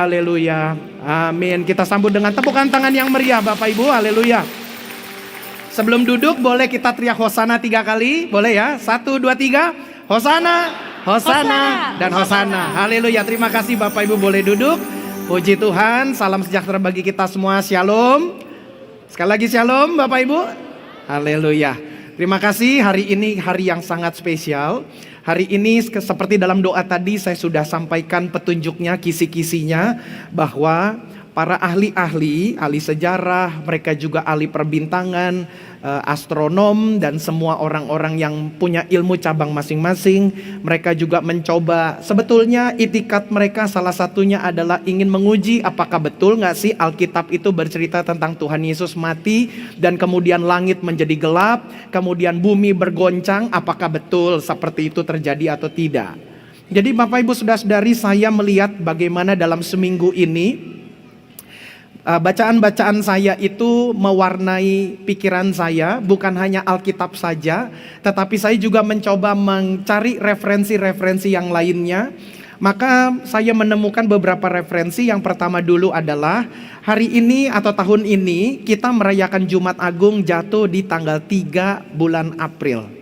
Haleluya, amin. Kita sambut dengan tepukan tangan yang meriah Bapak Ibu, haleluya. Sebelum duduk boleh kita teriak Hosana 3 kali, boleh ya? 1, 2, 3, Hosana, Hosana, dan Hosana. Haleluya, terima kasih Bapak Ibu, boleh duduk. Puji Tuhan, salam sejahtera bagi kita semua, shalom. Sekali lagi shalom Bapak Ibu, haleluya. Terima kasih, hari ini hari yang sangat spesial. Hari ini seperti dalam doa tadi saya sudah sampaikan petunjuknya, kisi-kisinya, bahwa para ahli-ahli sejarah, mereka juga ahli perbintangan, astronom, dan semua orang-orang yang punya ilmu cabang masing-masing, mereka juga mencoba, sebetulnya itikat mereka salah satunya adalah ingin menguji apakah betul gak sih Alkitab itu bercerita tentang Tuhan Yesus mati dan kemudian langit menjadi gelap, kemudian bumi bergoncang, apakah betul seperti itu terjadi atau tidak. Jadi Bapak Ibu Saudara-saudari, saya melihat bagaimana dalam seminggu ini bacaan-bacaan saya itu mewarnai pikiran saya, bukan hanya Alkitab saja, tetapi saya juga mencoba mencari referensi-referensi yang lainnya. Maka saya menemukan beberapa referensi. Yang pertama dulu adalah hari ini atau tahun ini kita merayakan Jumat Agung jatuh di tanggal 3 bulan April.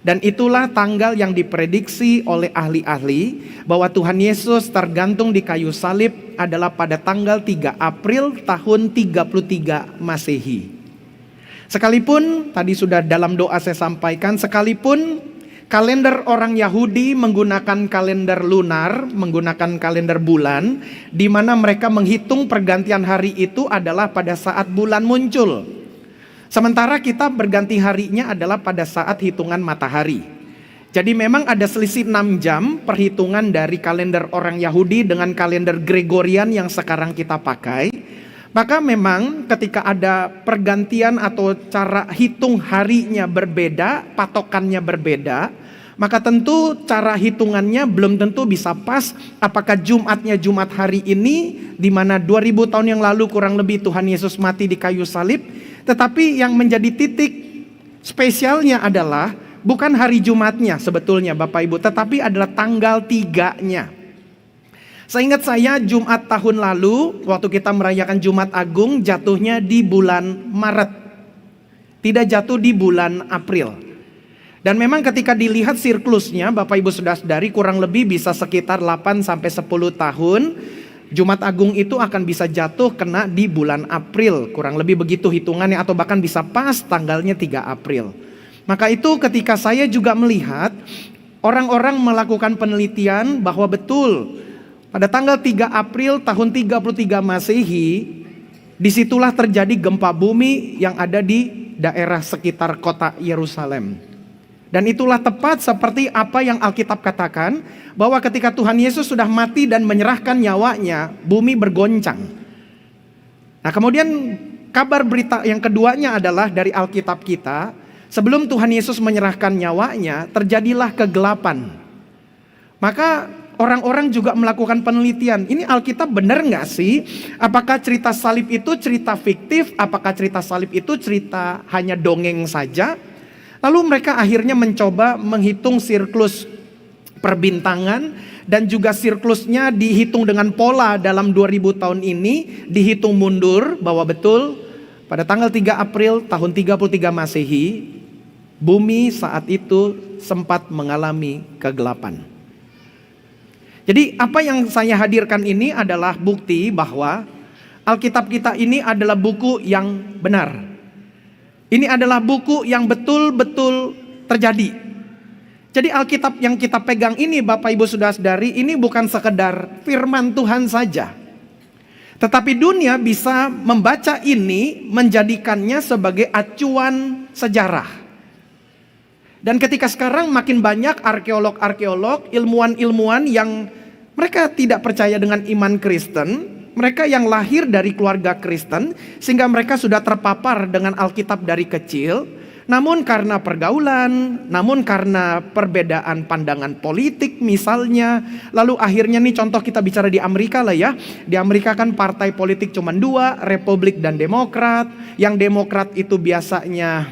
Dan itulah tanggal yang diprediksi oleh ahli-ahli bahwa Tuhan Yesus tergantung di kayu salib adalah pada tanggal 3 April tahun 33 Masehi. Sekalipun tadi sudah dalam doa saya sampaikan, sekalipun kalender orang Yahudi menggunakan kalender lunar, menggunakan kalender bulan, di mana mereka menghitung pergantian hari itu adalah pada saat bulan muncul. Sementara kita berganti harinya adalah pada saat hitungan matahari. Jadi memang ada selisih 6 jam perhitungan dari kalender orang Yahudi dengan kalender Gregorian yang sekarang kita pakai. Maka memang ketika ada pergantian atau cara hitung harinya berbeda, patokannya berbeda, maka tentu cara hitungannya belum tentu bisa pas. Apakah Jumatnya Jumat hari ini, di mana 2000 tahun yang lalu kurang lebih Tuhan Yesus mati di kayu salib. Tetapi yang menjadi titik spesialnya adalah bukan hari Jumatnya sebetulnya Bapak Ibu, tetapi adalah tanggal 3-nya. Seingat saya Jumat tahun lalu waktu kita merayakan Jumat Agung jatuhnya di bulan Maret, tidak jatuh di bulan April. Dan memang ketika dilihat siklusnya Bapak Ibu Saudara-saudari, kurang lebih bisa sekitar 8-10 tahun Jumat Agung itu akan bisa jatuh kena di bulan April, kurang lebih begitu hitungannya, atau bahkan bisa pas tanggalnya 3 April. Maka itu ketika saya juga melihat orang-orang melakukan penelitian bahwa betul pada tanggal 3 April tahun 33 Masehi, disitulah terjadi gempa bumi yang ada di daerah sekitar kota Yerusalem. Dan itulah tepat seperti apa yang Alkitab katakan, bahwa ketika Tuhan Yesus sudah mati dan menyerahkan nyawanya, bumi bergoncang. Nah kemudian kabar berita yang keduanya adalah dari Alkitab kita, sebelum Tuhan Yesus menyerahkan nyawanya, terjadilah kegelapan. Maka orang-orang juga melakukan penelitian, ini Alkitab benar gak sih? Apakah cerita salib itu cerita fiktif? Apakah cerita salib itu cerita hanya dongeng saja? Lalu mereka akhirnya mencoba menghitung siklus perbintangan, dan juga siklusnya dihitung dengan pola dalam 2000 tahun ini, dihitung mundur bahwa betul pada tanggal 3 April tahun 33 Masehi, bumi saat itu sempat mengalami kegelapan. Jadi apa yang saya hadirkan ini adalah bukti bahwa Alkitab kita ini adalah buku yang benar. Ini adalah buku yang betul-betul terjadi. Jadi Alkitab yang kita pegang ini Bapak Ibu Saudara-saudari, ini bukan sekedar firman Tuhan saja. Tetapi dunia bisa membaca ini, menjadikannya sebagai acuan sejarah. Dan ketika sekarang makin banyak arkeolog-arkeolog, ilmuwan-ilmuwan yang mereka tidak percaya dengan iman Kristen, mereka yang lahir dari keluarga Kristen, sehingga mereka sudah terpapar dengan Alkitab dari kecil. Namun karena pergaulan, namun karena perbedaan pandangan politik misalnya, lalu akhirnya nih contoh kita bicara di Amerika lah ya. Di Amerika kan partai politik cuma 2, Republik dan Demokrat. Yang Demokrat itu biasanya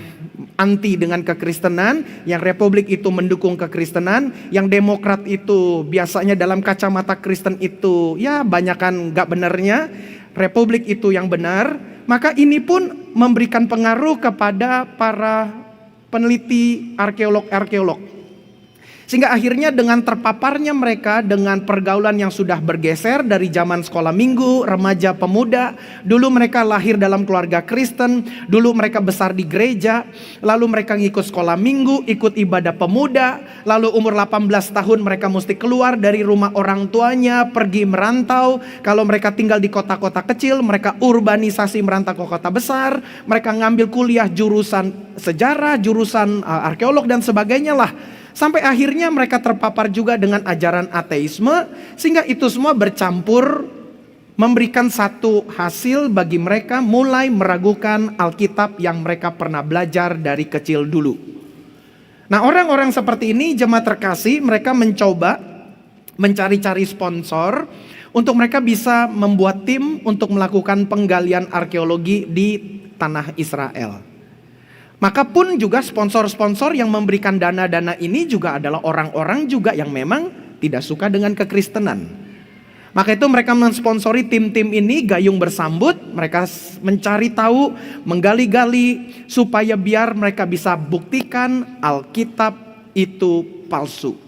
anti dengan kekristenan, yang Republik itu mendukung kekristenan, yang Demokrat itu biasanya dalam kacamata Kristen itu ya banyakan gak benernya, Republik itu yang benar. Maka ini pun memberikan pengaruh kepada para peneliti arkeolog-arkeolog. Sehingga akhirnya dengan terpaparnya mereka dengan pergaulan yang sudah bergeser dari zaman sekolah minggu, remaja, pemuda. Dulu mereka lahir dalam keluarga Kristen, dulu mereka besar di gereja, lalu mereka ngikut sekolah minggu, ikut ibadah pemuda, lalu umur 18 tahun mereka mesti keluar dari rumah orang tuanya, pergi merantau. Kalau mereka tinggal di kota-kota kecil, mereka urbanisasi merantau ke kota besar, mereka ngambil kuliah jurusan sejarah, jurusan arkeolog dan sebagainya lah. Sampai akhirnya mereka terpapar juga dengan ajaran ateisme, sehingga itu semua bercampur memberikan satu hasil bagi mereka mulai meragukan Alkitab yang mereka pernah belajar dari kecil dulu. Nah, orang-orang seperti ini, jemaat terkasih, mereka mencoba mencari-cari sponsor untuk mereka bisa membuat tim untuk melakukan penggalian arkeologi di tanah Israel. Maka pun juga sponsor-sponsor yang memberikan dana-dana ini juga adalah orang-orang juga yang memang tidak suka dengan kekristenan. Maka itu mereka mensponsori tim-tim ini gayung bersambut. Mereka mencari tahu, menggali-gali supaya biar mereka bisa buktikan Alkitab itu palsu,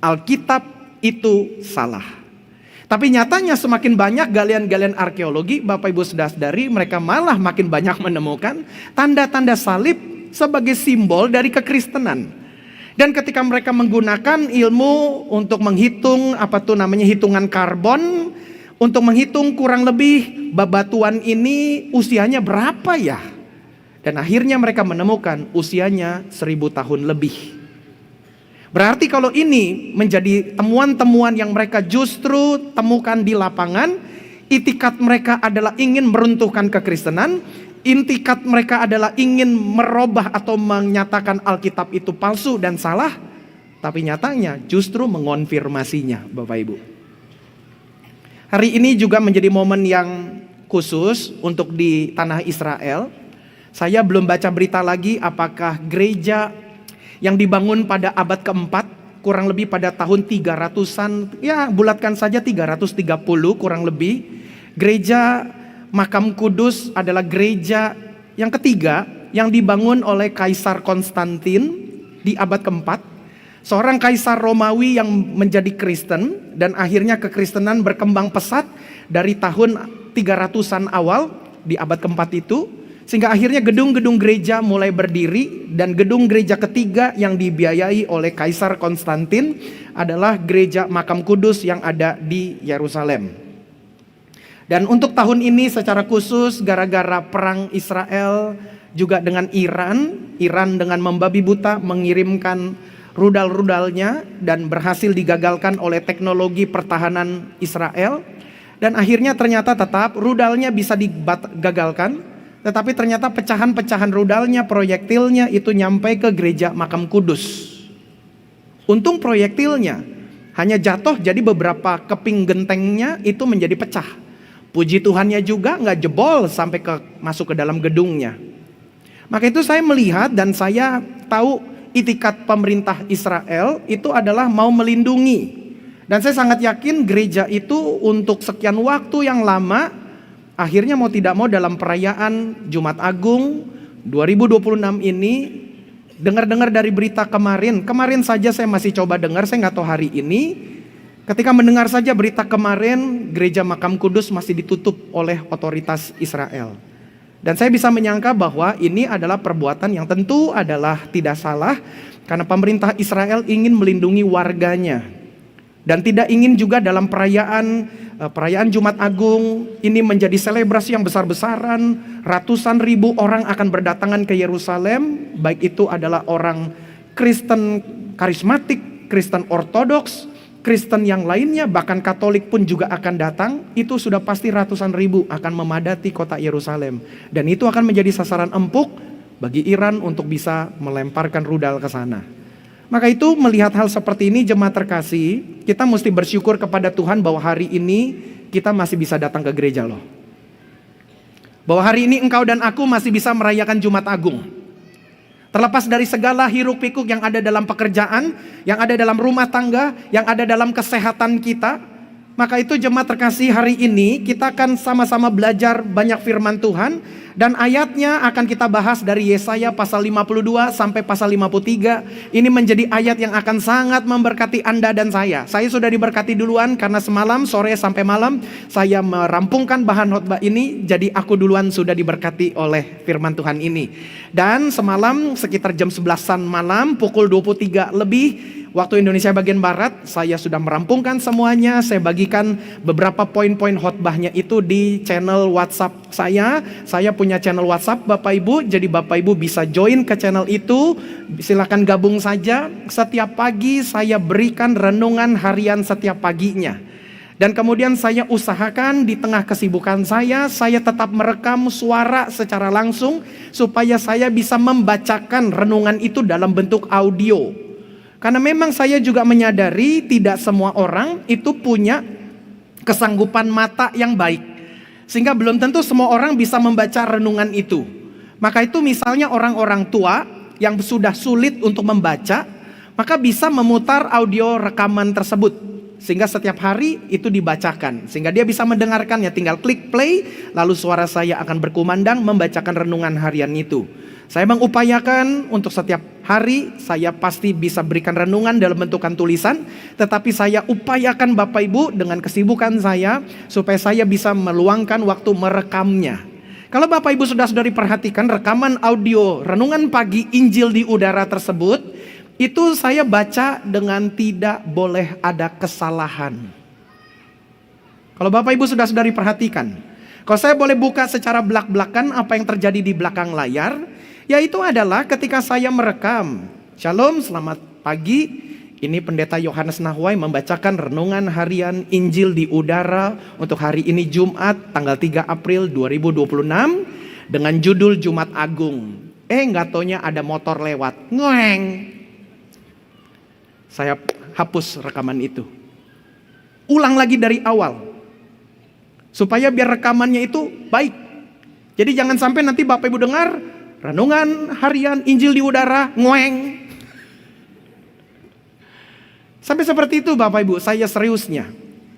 Alkitab itu salah. Tapi nyatanya semakin banyak galian-galian arkeologi, Bapak Ibu saudari, mereka malah makin banyak menemukan tanda-tanda salib sebagai simbol dari kekristenan. Dan ketika mereka menggunakan ilmu untuk menghitung hitungan karbon, untuk menghitung kurang lebih bebatuan ini usianya berapa ya? Dan akhirnya mereka menemukan usianya 1000 tahun lebih. Berarti kalau ini menjadi temuan-temuan yang mereka justru temukan di lapangan, itikat mereka adalah ingin meruntuhkan kekristenan, itikat mereka adalah ingin merubah atau menyatakan Alkitab itu palsu dan salah, tapi nyatanya justru mengonfirmasinya, Bapak Ibu. Hari ini juga menjadi momen yang khusus untuk di tanah Israel. Saya belum baca berita lagi apakah gereja yang dibangun pada abad keempat, kurang lebih pada tahun 300-an, ya bulatkan saja 330 kurang lebih. Gereja Makam Kudus adalah gereja yang ketiga yang dibangun oleh Kaisar Konstantin di abad keempat. Seorang kaisar Romawi yang menjadi Kristen, dan akhirnya kekristenan berkembang pesat dari tahun 300-an awal di abad keempat itu. Sehingga akhirnya gedung-gedung gereja mulai berdiri, dan gedung gereja ketiga yang dibiayai oleh Kaisar Konstantin adalah gereja Makam Kudus yang ada di Yerusalem. Dan untuk tahun ini secara khusus gara-gara perang Israel juga dengan Iran dengan membabi buta mengirimkan rudal-rudalnya dan berhasil digagalkan oleh teknologi pertahanan Israel. Dan akhirnya ternyata tetap rudalnya bisa digagalkan. Tetapi ternyata pecahan-pecahan rudalnya, proyektilnya itu nyampe ke gereja Makam Kudus. Untung proyektilnya hanya jatuh, jadi beberapa keping gentengnya itu menjadi pecah. Puji Tuhannya juga nggak jebol sampai masuk ke dalam gedungnya. Maka itu saya melihat dan saya tahu itikat pemerintah Israel itu adalah mau melindungi. Dan saya sangat yakin gereja itu untuk sekian waktu yang lama akhirnya mau tidak mau dalam perayaan Jumat Agung 2026 ini, dengar-dengar dari berita kemarin saja saya masih coba dengar, saya nggak tahu hari ini. Ketika mendengar saja berita kemarin, gereja Makam Kudus masih ditutup oleh otoritas Israel. Dan saya bisa menyangka bahwa ini adalah perbuatan yang tentu adalah tidak salah, karena pemerintah Israel ingin melindungi warganya. Dan tidak ingin juga dalam perayaan Jumat Agung ini menjadi selebrasi yang besar-besaran. Ratusan ribu orang akan berdatangan ke Yerusalem, baik itu adalah orang Kristen karismatik, Kristen ortodoks, Kristen yang lainnya, bahkan Katolik pun juga akan datang. Itu sudah pasti ratusan ribu akan memadati kota Yerusalem. Dan itu akan menjadi sasaran empuk bagi Iran untuk bisa melemparkan rudal ke sana. Maka itu melihat hal seperti ini, jemaat terkasih, kita mesti bersyukur kepada Tuhan bahwa hari ini kita masih bisa datang ke gereja loh. Bahwa hari ini engkau dan aku masih bisa merayakan Jumat Agung. Terlepas dari segala hiruk pikuk yang ada dalam pekerjaan, yang ada dalam rumah tangga, yang ada dalam kesehatan kita. Maka itu jemaat terkasih, hari ini kita akan sama-sama belajar banyak firman Tuhan. Dan ayatnya akan kita bahas dari Yesaya pasal 52 sampai pasal 53. Ini menjadi ayat yang akan sangat memberkati Anda dan saya. Saya sudah diberkati duluan karena semalam sore sampai malam saya merampungkan bahan khotbah ini. Jadi aku duluan sudah diberkati oleh firman Tuhan ini. Dan semalam sekitar jam 11-an malam, pukul 23 lebih waktu Indonesia bagian Barat, saya sudah merampungkan semuanya. Saya bagikan beberapa poin-poin khotbahnya itu di channel WhatsApp saya. Saya punya channel WhatsApp Bapak Ibu, jadi Bapak Ibu bisa join ke channel itu. Silakan gabung saja. Setiap pagi saya berikan renungan harian setiap paginya. Dan kemudian saya usahakan di tengah kesibukan saya tetap merekam suara secara langsung supaya saya bisa membacakan renungan itu dalam bentuk audio. Karena memang saya juga menyadari tidak semua orang itu punya kesanggupan mata yang baik. Sehingga belum tentu semua orang bisa membaca renungan itu. Maka itu misalnya orang-orang tua yang sudah sulit untuk membaca, maka bisa memutar audio rekaman tersebut. Sehingga setiap hari itu dibacakan. Sehingga dia bisa mendengarkannya, tinggal klik play, lalu suara saya akan berkumandang membacakan renungan harian itu. Saya mengupayakan untuk setiap hari saya pasti bisa berikan renungan dalam bentukan tulisan. Tetapi saya upayakan Bapak Ibu dengan kesibukan saya supaya saya bisa meluangkan waktu merekamnya. Kalau Bapak Ibu saudara-saudari perhatikan rekaman audio renungan pagi Injil di Udara tersebut, itu saya baca dengan tidak boleh ada kesalahan. Kalau Bapak Ibu saudara-saudari perhatikan, kalau saya boleh buka secara belak-belakan apa yang terjadi di belakang layar, yaitu adalah ketika saya merekam. Shalom, selamat pagi. Ini Pendeta Yohanes Nahwai membacakan renungan harian Injil di Udara untuk hari ini Jumat tanggal 3 April 2026 dengan judul Jumat Agung. Nggak taunya ada motor lewat. Ngoeng. Saya hapus rekaman itu. Ulang lagi dari awal. Supaya biar rekamannya itu baik. Jadi jangan sampai nanti Bapak Ibu dengar renungan harian Injil di Udara, ngoeng. Sampai seperti itu Bapak Ibu, saya seriusnya.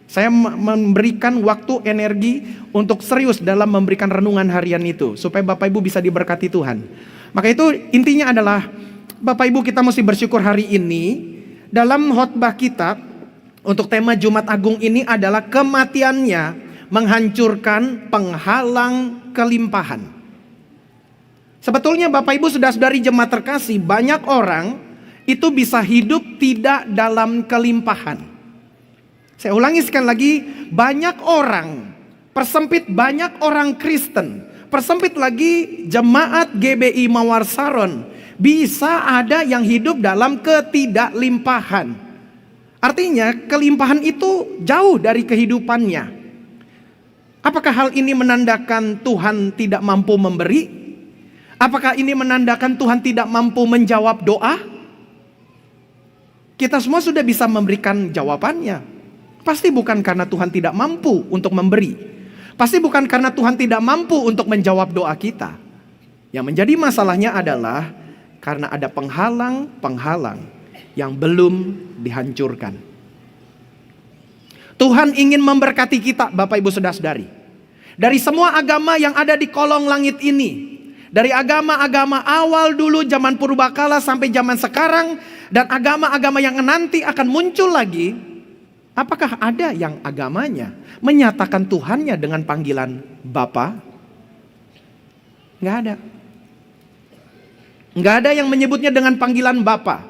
Saya memberikan waktu, energi untuk serius dalam memberikan renungan harian itu. Supaya Bapak Ibu bisa diberkati Tuhan. Maka itu intinya adalah, Bapak Ibu kita mesti bersyukur hari ini. Dalam khotbah kita untuk tema Jumat Agung ini adalah kematiannya menghancurkan penghalang kelimpahan. Sebetulnya Bapak Ibu saudara-saudari jemaat terkasih, banyak orang itu bisa hidup tidak dalam kelimpahan. Saya ulangi sekali lagi, banyak orang, persempit banyak orang Kristen, persempit lagi jemaat GBI Mawar Saron, bisa ada yang hidup dalam ketidaklimpahan. Artinya kelimpahan itu jauh dari kehidupannya. Apakah hal ini menandakan Tuhan tidak mampu memberi? Apakah ini menandakan Tuhan tidak mampu menjawab doa? Kita semua sudah bisa memberikan jawabannya. Pasti bukan karena Tuhan tidak mampu untuk memberi. Pasti bukan karena Tuhan tidak mampu untuk menjawab doa kita. Yang menjadi masalahnya adalah karena ada penghalang-penghalang yang belum dihancurkan. Tuhan ingin memberkati kita Bapak Ibu saudara-saudari. Dari semua agama yang ada di kolong langit ini. Dari agama-agama awal dulu zaman purbakala sampai zaman sekarang. Dan agama-agama yang nanti akan muncul lagi. Apakah ada yang agamanya menyatakan Tuhannya dengan panggilan Bapa? Nggak ada. Nggak ada yang menyebutnya dengan panggilan Bapa.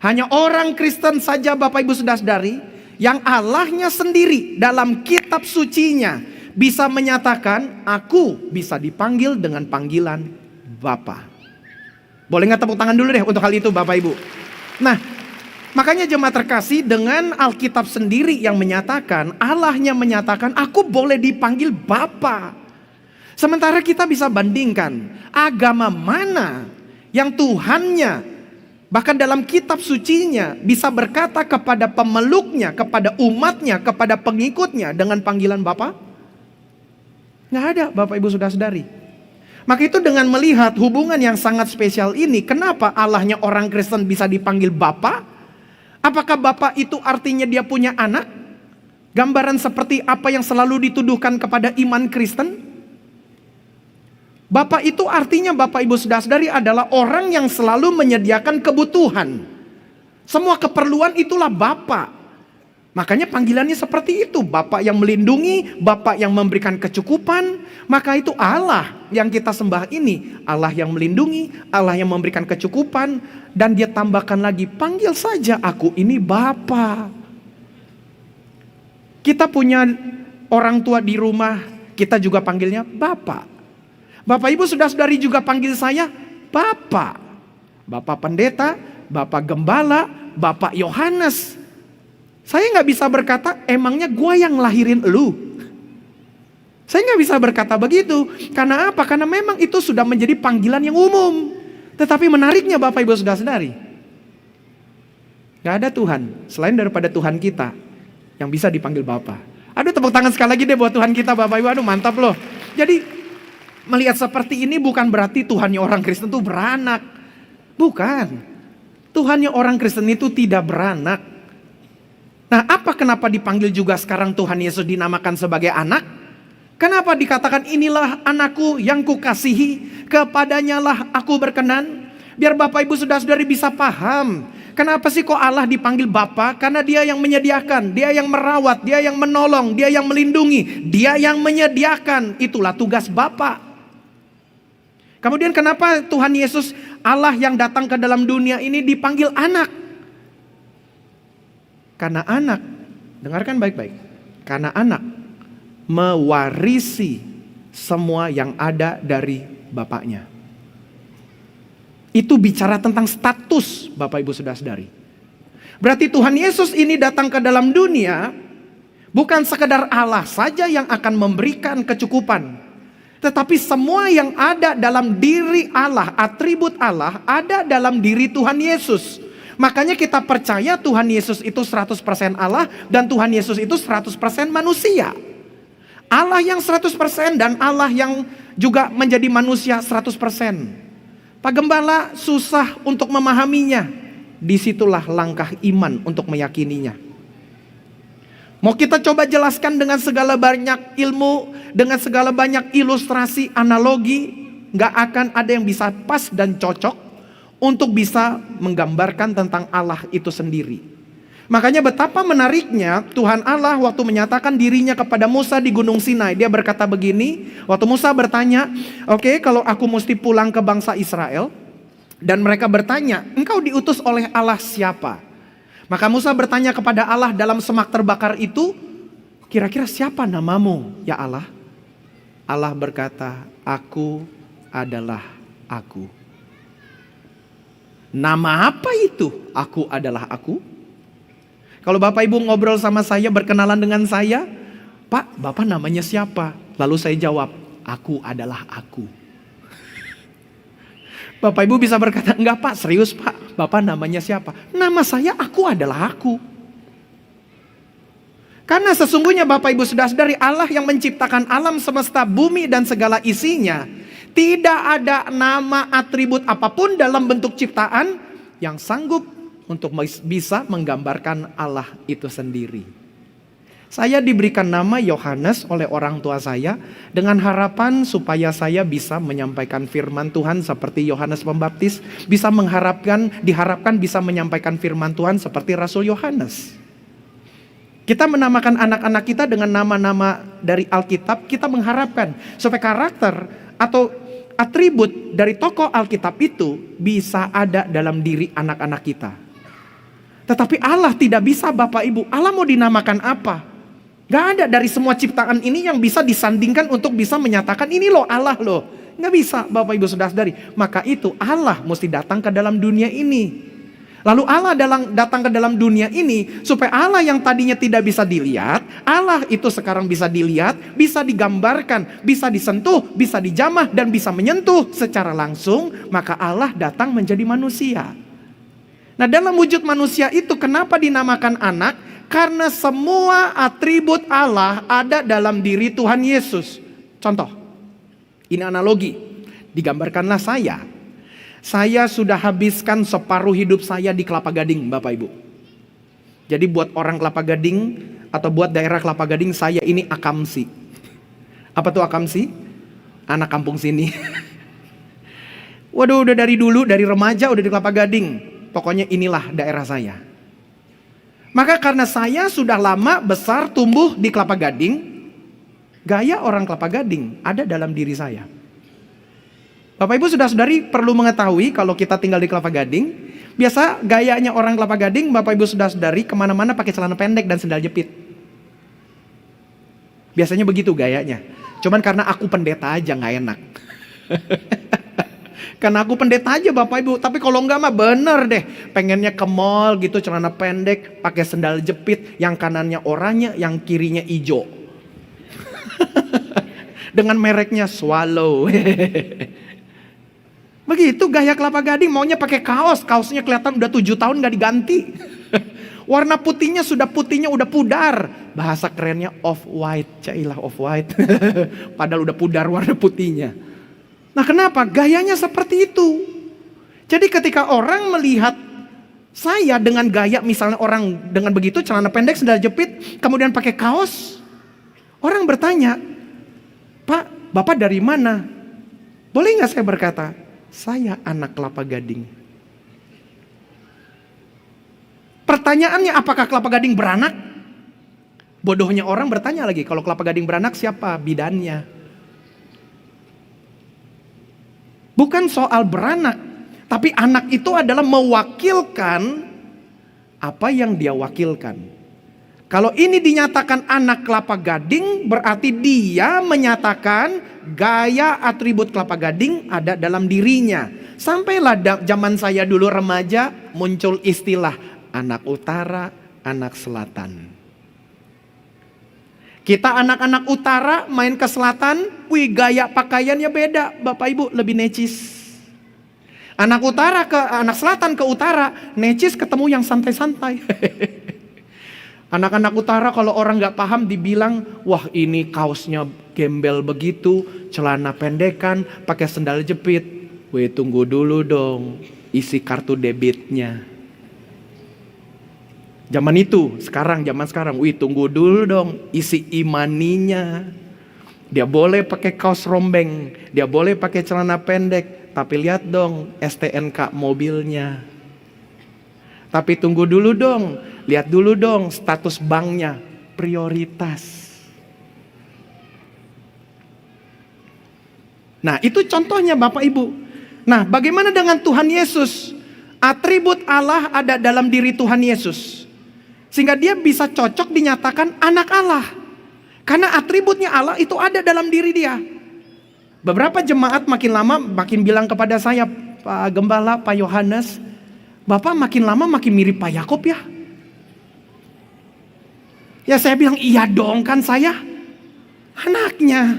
Hanya orang Kristen saja Bapak Ibu saudara-saudari yang Allahnya sendiri dalam kitab sucinya bisa menyatakan aku bisa dipanggil dengan panggilan Bapa. Boleh nggak tepuk tangan dulu deh untuk hal itu Bapak Ibu. Nah, makanya jemaat terkasih dengan Alkitab sendiri yang menyatakan, Allahnya menyatakan aku boleh dipanggil Bapa. Sementara kita bisa bandingkan agama mana yang Tuhannya bahkan dalam kitab sucinya bisa berkata kepada pemeluknya, kepada umatnya, kepada pengikutnya dengan panggilan Bapa? Nggak ada Bapak Ibu saudara-saudari. Maka itu dengan melihat hubungan yang sangat spesial ini, kenapa Allahnya orang Kristen bisa dipanggil Bapa? Apakah Bapa itu artinya dia punya anak? Gambaran seperti apa yang selalu dituduhkan kepada iman Kristen? Bapa itu artinya, Bapak Ibu Saudara-saudari, adalah orang yang selalu menyediakan kebutuhan. Semua keperluan itulah Bapa. Makanya panggilannya seperti itu, Bapa yang melindungi, Bapa yang memberikan kecukupan. Maka itu Allah yang kita sembah ini, Allah yang melindungi, Allah yang memberikan kecukupan. Dan dia tambahkan lagi, panggil saja aku ini Bapa. Kita punya orang tua di rumah, kita juga panggilnya Bapa. Bapak Ibu Saudara-saudari juga panggil saya Bapa. Bapak pendeta, Bapak gembala, Bapak Yohanes. Saya nggak bisa berkata, emangnya gua yang lahirin elu. Saya nggak bisa berkata begitu. Karena apa? Karena memang itu sudah menjadi panggilan yang umum. Tetapi menariknya Bapak Ibu Saudara-saudari, nggak ada Tuhan selain daripada Tuhan kita yang bisa dipanggil Bapa. Aduh, tepuk tangan sekali lagi deh buat Tuhan kita Bapak Ibu. Aduh, mantap loh. Jadi melihat seperti ini bukan berarti Tuhannya orang Kristen itu beranak. Bukan. Tuhannya orang Kristen itu tidak beranak. Nah, kenapa dipanggil juga sekarang Tuhan Yesus dinamakan sebagai anak? Kenapa dikatakan inilah anakku yang kukasihi, kepadanya lah aku berkenan? Biar Bapak Ibu Saudara-saudari bisa paham. Kenapa sih kok Allah dipanggil Bapa? Karena dia yang menyediakan, dia yang merawat, dia yang menolong, dia yang melindungi, dia yang menyediakan. Itulah tugas Bapa. Kemudian kenapa Tuhan Yesus, Allah yang datang ke dalam dunia ini, dipanggil anak? Karena anak, dengarkan baik-baik, karena anak mewarisi semua yang ada dari bapaknya. Itu bicara tentang status Bapak Ibu Saudara-saudari. Berarti Tuhan Yesus ini datang ke dalam dunia, bukan sekedar Allah saja yang akan memberikan kecukupan, tetapi semua yang ada dalam diri Allah, atribut Allah, ada dalam diri Tuhan Yesus. Makanya kita percaya Tuhan Yesus itu 100% Allah dan Tuhan Yesus itu 100% manusia. Allah yang 100% dan Allah yang juga menjadi manusia 100%. Pak Gembala susah untuk memahaminya. Disitulah langkah iman untuk meyakininya. Mau kita coba jelaskan dengan segala banyak ilmu, dengan segala banyak ilustrasi, analogi, gak akan ada yang bisa pas dan cocok untuk bisa menggambarkan tentang Allah itu sendiri. Makanya betapa menariknya Tuhan Allah waktu menyatakan dirinya kepada Musa di Gunung Sinai. Dia berkata begini, waktu Musa bertanya, oke, kalau aku mesti pulang ke bangsa Israel, dan mereka bertanya, engkau diutus oleh Allah siapa? Maka Musa bertanya kepada Allah dalam semak terbakar itu, kira-kira siapa namamu ya Allah? Allah berkata, aku adalah aku. Nama apa itu? Aku adalah aku. Kalau Bapak Ibu ngobrol sama saya, berkenalan dengan saya, Pak, Bapak namanya siapa? Lalu saya jawab, aku adalah aku. Bapak Ibu bisa berkata, enggak Pak, serius Pak, Bapak namanya siapa? Nama saya aku adalah aku. Karena sesungguhnya Bapak Ibu Saudara-saudari, Allah yang menciptakan alam semesta, bumi dan segala isinya, tidak ada nama atribut apapun dalam bentuk ciptaan yang sanggup untuk bisa menggambarkan Allah itu sendiri. Saya diberikan nama Yohanes oleh orang tua saya dengan harapan supaya saya bisa menyampaikan firman Tuhan seperti Yohanes Pembaptis, diharapkan bisa menyampaikan firman Tuhan seperti Rasul Yohanes. Kita menamakan anak-anak kita dengan nama-nama dari Alkitab, kita mengharapkan supaya karakter atau atribut dari tokoh Alkitab itu bisa ada dalam diri anak-anak kita. Tetapi Allah tidak bisa Bapak Ibu. Allah mau dinamakan apa? Gak ada dari semua ciptaan ini yang bisa disandingkan untuk bisa menyatakan ini loh Allah loh. Gak bisa Bapak Ibu Saudara-saudari. Maka itu Allah mesti datang ke dalam dunia ini. Lalu Allah datang ke dalam dunia ini supaya Allah yang tadinya tidak bisa dilihat, Allah itu sekarang bisa dilihat, bisa digambarkan, bisa disentuh, bisa dijamah dan bisa menyentuh secara langsung. Maka Allah datang menjadi manusia. Nah, dalam wujud manusia itu kenapa dinamakan anak? Karena semua atribut Allah ada dalam diri Tuhan Yesus. Contoh, ini analogi. Digambarkanlah saya. Saya sudah habiskan separuh hidup saya di Kelapa Gading, Bapak Ibu. Jadi buat orang Kelapa Gading atau buat daerah Kelapa Gading, saya ini akamsi. Apa tuh akamsi? Anak kampung sini. Waduh, udah dari dulu, dari remaja udah di Kelapa Gading. Pokoknya inilah daerah saya. Maka karena saya sudah lama besar tumbuh di Kelapa Gading, gaya orang Kelapa Gading ada dalam diri saya. Bapak Ibu saudara-saudari perlu mengetahui kalau kita tinggal di Kelapa Gading, biasa gayanya orang Kelapa Gading, Bapak Ibu saudara-saudari kemana-mana pakai celana pendek dan sendal jepit. Biasanya begitu gayanya. Cuman karena aku pendeta aja gak enak. Karena aku pendeta aja Bapak Ibu. Tapi kalau enggak mah bener deh. Pengennya ke mall gitu, celana pendek, pakai sendal jepit, yang kanannya oranye, yang kirinya hijau. Dengan mereknya Swallow. Begitu gaya Kelapa Gading, maunya pakai kaos, kaosnya kelihatan udah 7 tahun gak diganti. Warna putihnya udah pudar. Bahasa kerennya off white, cailah off white. Padahal udah pudar warna putihnya. Nah kenapa? Gayanya seperti itu. Jadi ketika orang melihat saya dengan gaya, misalnya orang dengan begitu celana pendek, sendal jepit, kemudian pakai kaos, orang bertanya, "Pak, Bapak dari mana?" Boleh gak saya berkata, "Saya anak Kelapa Gading." Pertanyaannya, apakah Kelapa Gading beranak? Bodohnya orang bertanya lagi, kalau Kelapa Gading beranak siapa bidannya? Bukan soal beranak, tapi anak itu adalah mewakilkan apa yang dia wakilkan. Kalau ini dinyatakan anak Kelapa Gading, berarti dia menyatakan gaya atribut Kelapa Gading ada dalam dirinya. Sampailah zaman saya dulu remaja, muncul istilah anak utara, anak selatan. Kita anak-anak utara main ke selatan, wih gaya pakaiannya beda, Bapak Ibu lebih necis. Anak selatan ke utara, necis ketemu yang santai-santai. Anak-anak utara kalau orang gak paham dibilang, wah ini kaosnya gembel begitu, celana pendekan, pakai sendal jepit. Weh tunggu dulu dong, isi kartu debitnya. Zaman sekarang, wih tunggu dulu dong, isi imaninya. Dia boleh pakai kaos rombeng, dia boleh pakai celana pendek, tapi lihat dong STNK mobilnya. Tapi tunggu dulu dong, lihat dulu dong status banknya, prioritas. Nah itu contohnya Bapak Ibu. Nah bagaimana dengan Tuhan Yesus? Atribut Allah ada dalam diri Tuhan Yesus. Sehingga dia bisa cocok dinyatakan anak Allah. Karena atributnya Allah itu ada dalam diri dia. Beberapa jemaat makin lama makin bilang kepada saya, Pak Gembala, Pak Yohanes, Bapak makin lama makin mirip Pak Yakob ya. Ya saya bilang iya dong, kan saya anaknya.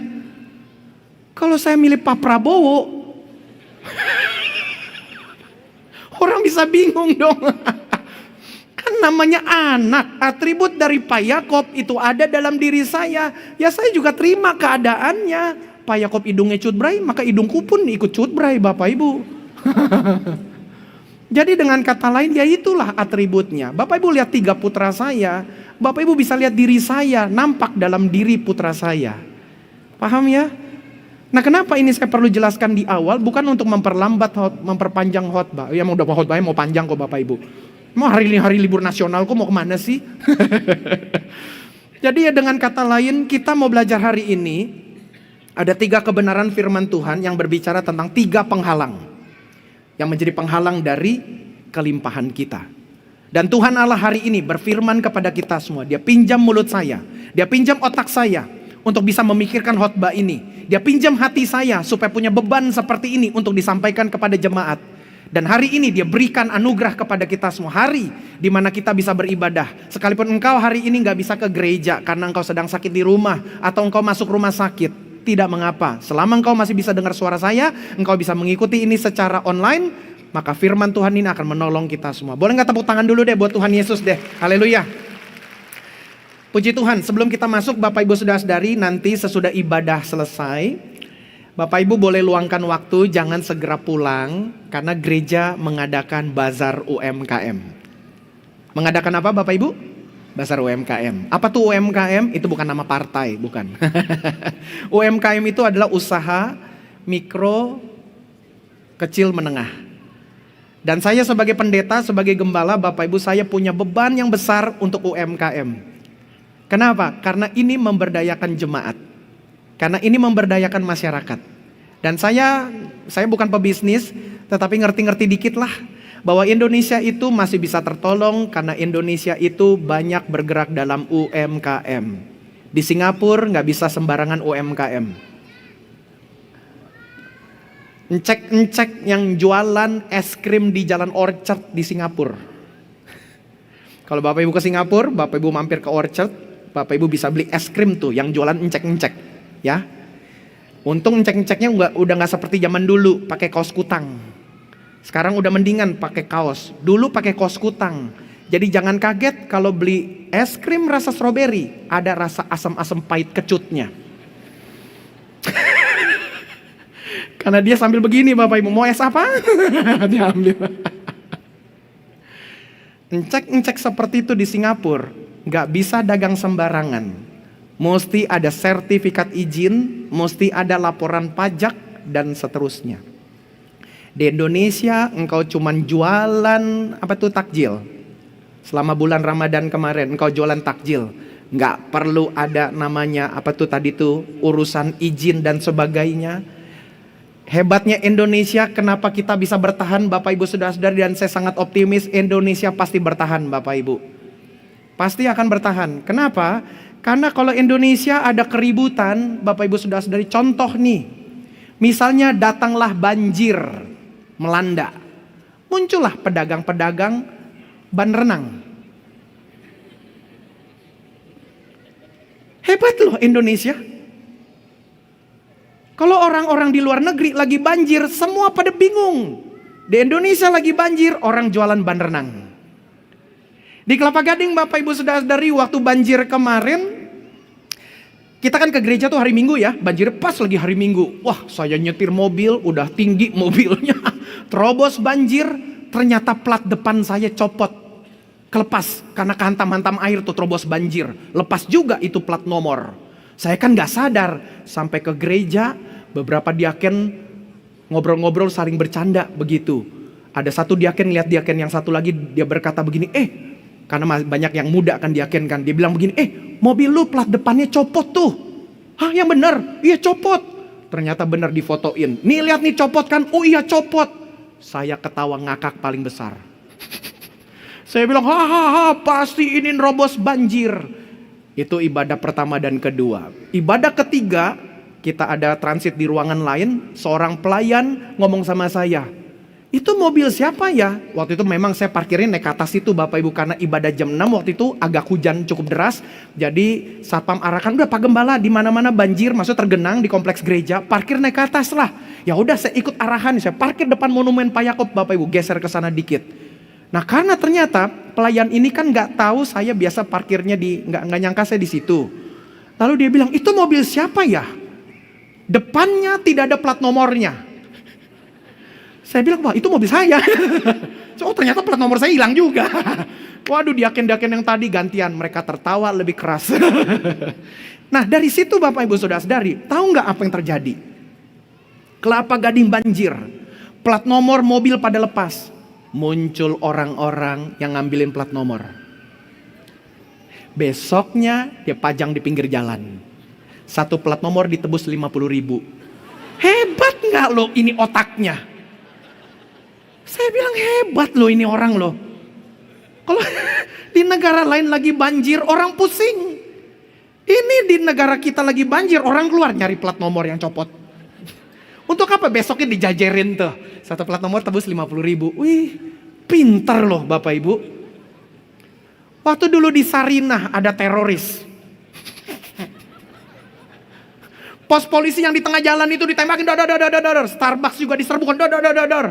Kalau saya milih Pak Prabowo, orang bisa bingung dong. Kan namanya anak, atribut dari Pak Yakob itu ada dalam diri saya. Ya saya juga terima keadaannya. Pak Yakob hidungnya cutbray, maka hidungku pun ikut cutbray Bapak Ibu. Jadi dengan kata lain ya itulah atributnya. Bapak Ibu lihat 3 putra saya, Bapak Ibu bisa lihat diri saya nampak dalam diri putra saya. Paham ya? Nah kenapa ini saya perlu jelaskan di awal, bukan untuk memperpanjang khotbah. Ya mau khotbahnya mau panjang kok Bapak Ibu. Mau hari libur nasional kok mau kemana sih? Jadi ya dengan kata lain kita mau belajar hari ini ada 3 kebenaran firman Tuhan yang berbicara tentang 3 penghalang yang menjadi penghalang dari kelimpahan kita. Dan Tuhan Allah hari ini berfirman kepada kita semua. Dia pinjam mulut saya, dia pinjam otak saya untuk bisa memikirkan khotbah ini. Dia pinjam hati saya supaya punya beban seperti ini untuk disampaikan kepada jemaat. Dan hari ini dia berikan anugerah kepada kita semua. Hari di mana kita bisa beribadah. Sekalipun engkau hari ini gak bisa ke gereja karena engkau sedang sakit di rumah, atau engkau masuk rumah sakit, tidak mengapa. Selama engkau masih bisa dengar suara saya, engkau bisa mengikuti ini secara online, maka firman Tuhan ini akan menolong kita semua. Boleh gak tepuk tangan dulu deh buat Tuhan Yesus deh. Haleluya. Puji Tuhan, sebelum kita masuk Bapak Ibu Saudara-saudari, nanti sesudah ibadah selesai, Bapak Ibu boleh luangkan waktu, jangan segera pulang, karena gereja mengadakan bazar UMKM. Mengadakan apa Bapak Ibu? Bazar UMKM. Apa tuh UMKM? Itu bukan nama partai, bukan. UMKM itu adalah usaha mikro, kecil, menengah. Dan saya sebagai pendeta, sebagai gembala, Bapak Ibu, saya punya beban yang besar untuk UMKM. Kenapa? Karena ini memberdayakan jemaat. Karena ini memberdayakan masyarakat. Dan saya bukan pebisnis, tetapi ngerti-ngerti dikit lah bahwa Indonesia itu masih bisa tertolong karena Indonesia itu banyak bergerak dalam UMKM. Di Singapura nggak bisa sembarangan UMKM. Encek yang jualan es krim di Jalan Orchard di Singapura. Kalau Bapak Ibu ke Singapura, Bapak Ibu mampir ke Orchard, Bapak Ibu bisa beli es krim tuh yang jualan encek. Ya, untung encek-enceknya udah nggak seperti zaman dulu pakai kaos kutang. Sekarang udah mendingan pakai kaos. Dulu pakai kaos kutang. Jadi jangan kaget kalau beli es krim rasa stroberi ada rasa asam-asam pahit kecutnya. Karena dia sambil begini, Bapak Ibu, mau es apa? Diambil. Encek-encek seperti itu di Singapura nggak bisa dagang sembarangan. Mesti ada sertifikat izin, mesti ada laporan pajak, dan seterusnya. Di Indonesia engkau cuman jualan takjil. Selama bulan Ramadan kemarin engkau jualan takjil. Nggak perlu ada namanya urusan izin dan sebagainya. Hebatnya Indonesia, kenapa kita bisa bertahan Bapak Ibu saudara-saudari, dan saya sangat optimis Indonesia pasti bertahan Bapak Ibu. Pasti akan bertahan. Kenapa? Karena kalau Indonesia ada keributan, Bapak Ibu saudara-saudari, contoh nih, misalnya datanglah banjir melanda, muncullah pedagang-pedagang ban renang. Hebat loh Indonesia. Kalau orang-orang di luar negeri lagi banjir, semua pada bingung. Di Indonesia lagi banjir, orang jualan ban renang. Di Kelapa Gading Bapak Ibu saudara-saudari, waktu banjir kemarin, kita kan ke gereja tuh hari Minggu ya, banjir pas lagi hari Minggu. Wah, saya nyetir mobil, udah tinggi mobilnya, terobos banjir, ternyata plat depan saya copot, kelepas karena kehantam-hantam air tuh, terobos banjir, lepas juga itu plat nomor. Saya kan gak sadar, sampai ke gereja, beberapa diaken ngobrol-ngobrol saling bercanda begitu. Ada satu diaken lihat diaken yang satu lagi, dia berkata begini, karena banyak yang muda kan diaken kan, dia bilang begini, mobil lu plat depannya copot tuh. Hah, yang bener? Iya copot. Ternyata bener difotoin. Nih lihat nih copot kan? Oh iya copot. Saya ketawa ngakak paling besar. Saya bilang, hahaha, pasti ini nerobos banjir. Itu ibadah pertama dan kedua. Ibadah ketiga, kita ada transit di ruangan lain, seorang pelayan ngomong sama saya, itu mobil siapa ya? Waktu itu memang saya parkirin naik ke atas itu Bapak Ibu, karena ibadah jam 6 waktu itu agak hujan cukup deras. Jadi satpam arahkan, udah Pak Gembala di mana-mana banjir, maksud tergenang di kompleks gereja, parkir naik ke atas lah. Ya udah saya ikut arahan, saya parkir depan monumen Pak Yakob Bapak Ibu, geser ke sana dikit. Nah karena ternyata pelayan ini kan nggak tahu saya biasa parkirnya nggak nyangka saya di situ. Lalu dia bilang, itu mobil siapa ya? Depannya tidak ada plat nomornya. Saya bilang, wah itu mobil saya. Oh ternyata plat nomor saya hilang juga. Waduh, diaken-diaken yang tadi gantian, mereka tertawa lebih keras. Nah dari situ Bapak Ibu saudara-saudari, tahu nggak apa yang terjadi? Kelapa Gading banjir, plat nomor mobil pada lepas, muncul orang-orang yang ngambilin plat nomor. Besoknya dia pajang di pinggir jalan. Satu plat nomor ditebus 50.000. Hebat nggak lo ini otaknya? Saya bilang hebat loh ini orang loh. Kalau di negara lain lagi banjir, orang pusing. Ini di negara kita lagi banjir, orang keluar nyari plat nomor yang copot. Untuk apa? Besoknya dijajarin tuh. Satu plat nomor tebus 50.000. Wih, pintar loh Bapak Ibu. Waktu dulu di Sarinah ada teroris. Pos polisi yang di tengah jalan itu ditembakin, dar. Starbucks juga diserbukan, dar.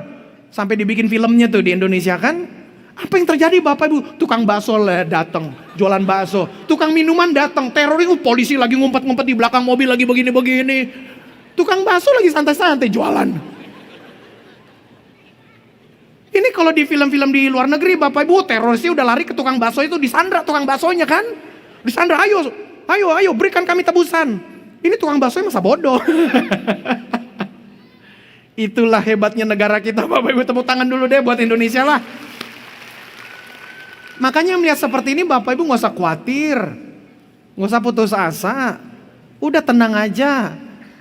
Sampai dibikin filmnya tuh di Indonesia kan. Apa yang terjadi Bapak Ibu? Tukang bakso datang, jualan bakso. Tukang minuman datang, teroris, polisi lagi ngumpet-ngumpet di belakang mobil lagi begini-begini. Tukang bakso lagi santai-santai jualan. Ini kalau di film-film di luar negeri, Bapak Ibu, terorisnya udah lari ke tukang bakso itu, disandra tukang baksonya kan. Disandra, ayo berikan kami tebusan. Ini tukang baksonya masa bodoh. Itulah hebatnya negara kita, Bapak Ibu. Tepuk tangan dulu deh buat Indonesia lah. Makanya melihat seperti ini Bapak Ibu gak usah khawatir, gak usah putus asa, udah tenang aja.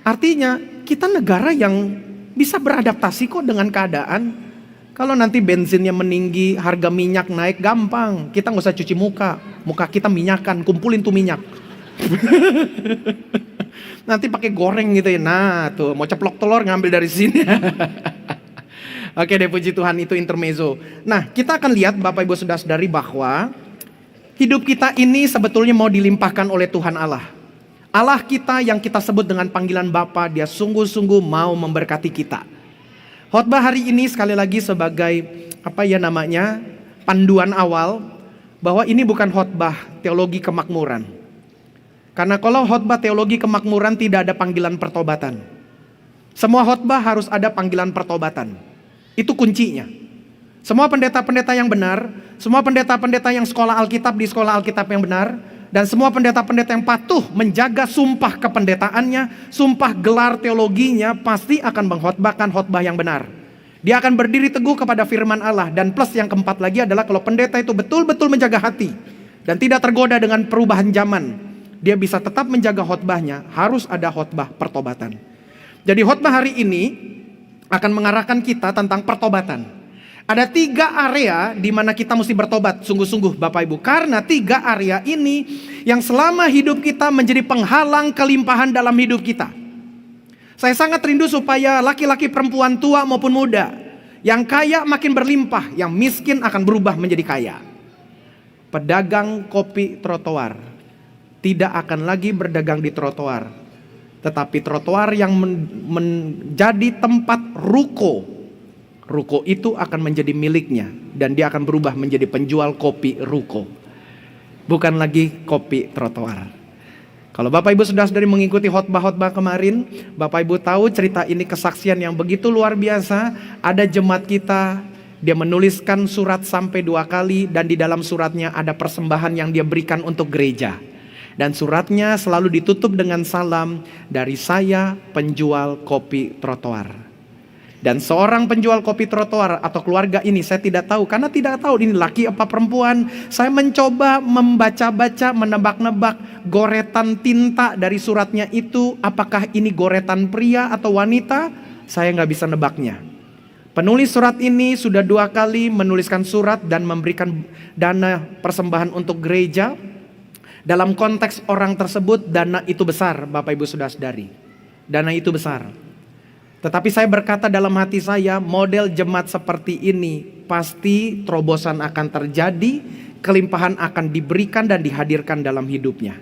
Artinya kita negara yang bisa beradaptasi kok dengan keadaan. Kalau nanti bensinnya meninggi, harga minyak naik, gampang. Kita gak usah cuci muka kita minyakan, kumpulin tuh minyak. Nanti pakai goreng gitu ya. Nah tuh mau ceplok telur ngambil dari sini. Oke deh, puji Tuhan, itu intermezzo. Nah, kita akan lihat Bapak Ibu Saudara-saudari bahwa hidup kita ini sebetulnya mau dilimpahkan oleh Tuhan Allah. Allah kita yang kita sebut dengan panggilan Bapa, Dia sungguh-sungguh mau memberkati kita. Khotbah hari ini sekali lagi sebagai panduan awal bahwa ini bukan khotbah teologi kemakmuran. Karena kalau khotbah teologi kemakmuran tidak ada panggilan pertobatan. Semua khotbah harus ada panggilan pertobatan. Itu kuncinya. Semua pendeta-pendeta yang benar, semua pendeta-pendeta yang sekolah Alkitab di sekolah Alkitab yang benar, dan semua pendeta-pendeta yang patuh menjaga sumpah kependetaannya, sumpah gelar teologinya, pasti akan mengkhotbahkan khotbah yang benar. Dia akan berdiri teguh kepada firman Allah. Dan plus yang keempat lagi adalah kalau pendeta itu betul-betul menjaga hati dan tidak tergoda dengan perubahan zaman, dia bisa tetap menjaga khotbahnya. Harus ada khotbah pertobatan. Jadi khotbah hari ini akan mengarahkan kita tentang pertobatan. Ada 3 area di mana kita mesti bertobat sungguh-sungguh Bapak Ibu. Karena 3 area ini yang selama hidup kita menjadi penghalang kelimpahan dalam hidup kita. Saya sangat rindu supaya laki-laki, perempuan, tua maupun muda, yang kaya makin berlimpah, yang miskin akan berubah menjadi kaya. Pedagang kopi trotoar tidak akan lagi berdagang di trotoar, tetapi trotoar yang menjadi tempat ruko itu akan menjadi miliknya. Dan dia akan berubah menjadi penjual kopi ruko, bukan lagi kopi trotoar. Kalau Bapak Ibu sudah dari mengikuti khotbah-khotbah kemarin, Bapak Ibu tahu cerita ini kesaksian yang begitu luar biasa. Ada jemaat kita, dia menuliskan surat sampai 2 kali. Dan di dalam suratnya ada persembahan yang dia berikan untuk gereja. Dan suratnya selalu ditutup dengan salam, dari saya penjual kopi trotoar. Dan seorang penjual kopi trotoar atau keluarga ini saya tidak tahu, karena tidak tahu ini laki apa perempuan. Saya mencoba membaca-baca, menebak-nebak goretan tinta dari suratnya itu, apakah ini goretan pria atau wanita. Saya nggak bisa nebaknya. Penulis surat ini sudah 2 kali menuliskan surat dan memberikan dana persembahan untuk gereja. Dalam konteks orang tersebut, dana itu besar Bapak Ibu Saudara-saudari. Dana itu besar. Tetapi saya berkata dalam hati saya, model jemaat seperti ini pasti terobosan akan terjadi, kelimpahan akan diberikan dan dihadirkan dalam hidupnya.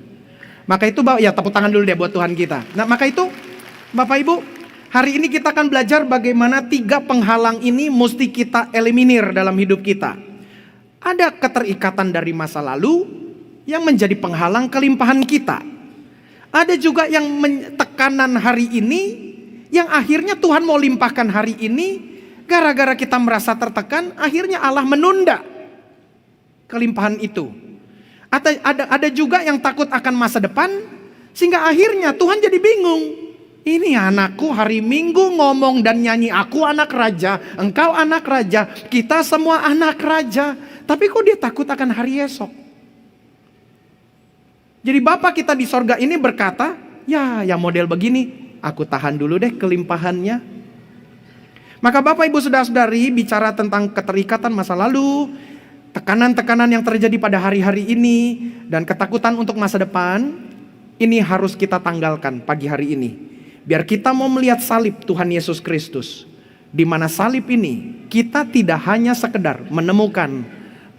Maka itu, ya tepuk tangan dulu deh buat Tuhan kita. Nah maka itu Bapak Ibu, hari ini kita akan belajar bagaimana 3 penghalang ini mesti kita eliminir dalam hidup kita. Ada keterikatan dari masa lalu yang menjadi penghalang kelimpahan kita. Ada juga yang tekanan hari ini, yang akhirnya Tuhan mau limpahkan hari ini, gara-gara kita merasa tertekan, akhirnya Allah menunda kelimpahan itu. Ada juga yang takut akan masa depan, sehingga akhirnya Tuhan jadi bingung. Ini anakku hari Minggu ngomong dan nyanyi, aku anak raja, engkau anak raja, kita semua anak raja. Tapi kok dia takut akan hari esok? Jadi Bapa kita di sorga ini berkata, ya yang model begini, aku tahan dulu deh kelimpahannya. Maka Bapak Ibu Saudara-saudari bicara tentang keterikatan masa lalu, tekanan-tekanan yang terjadi pada hari-hari ini, dan ketakutan untuk masa depan, ini harus kita tanggalkan pagi hari ini. Biar kita mau melihat salib Tuhan Yesus Kristus, di mana salib ini kita tidak hanya sekedar menemukan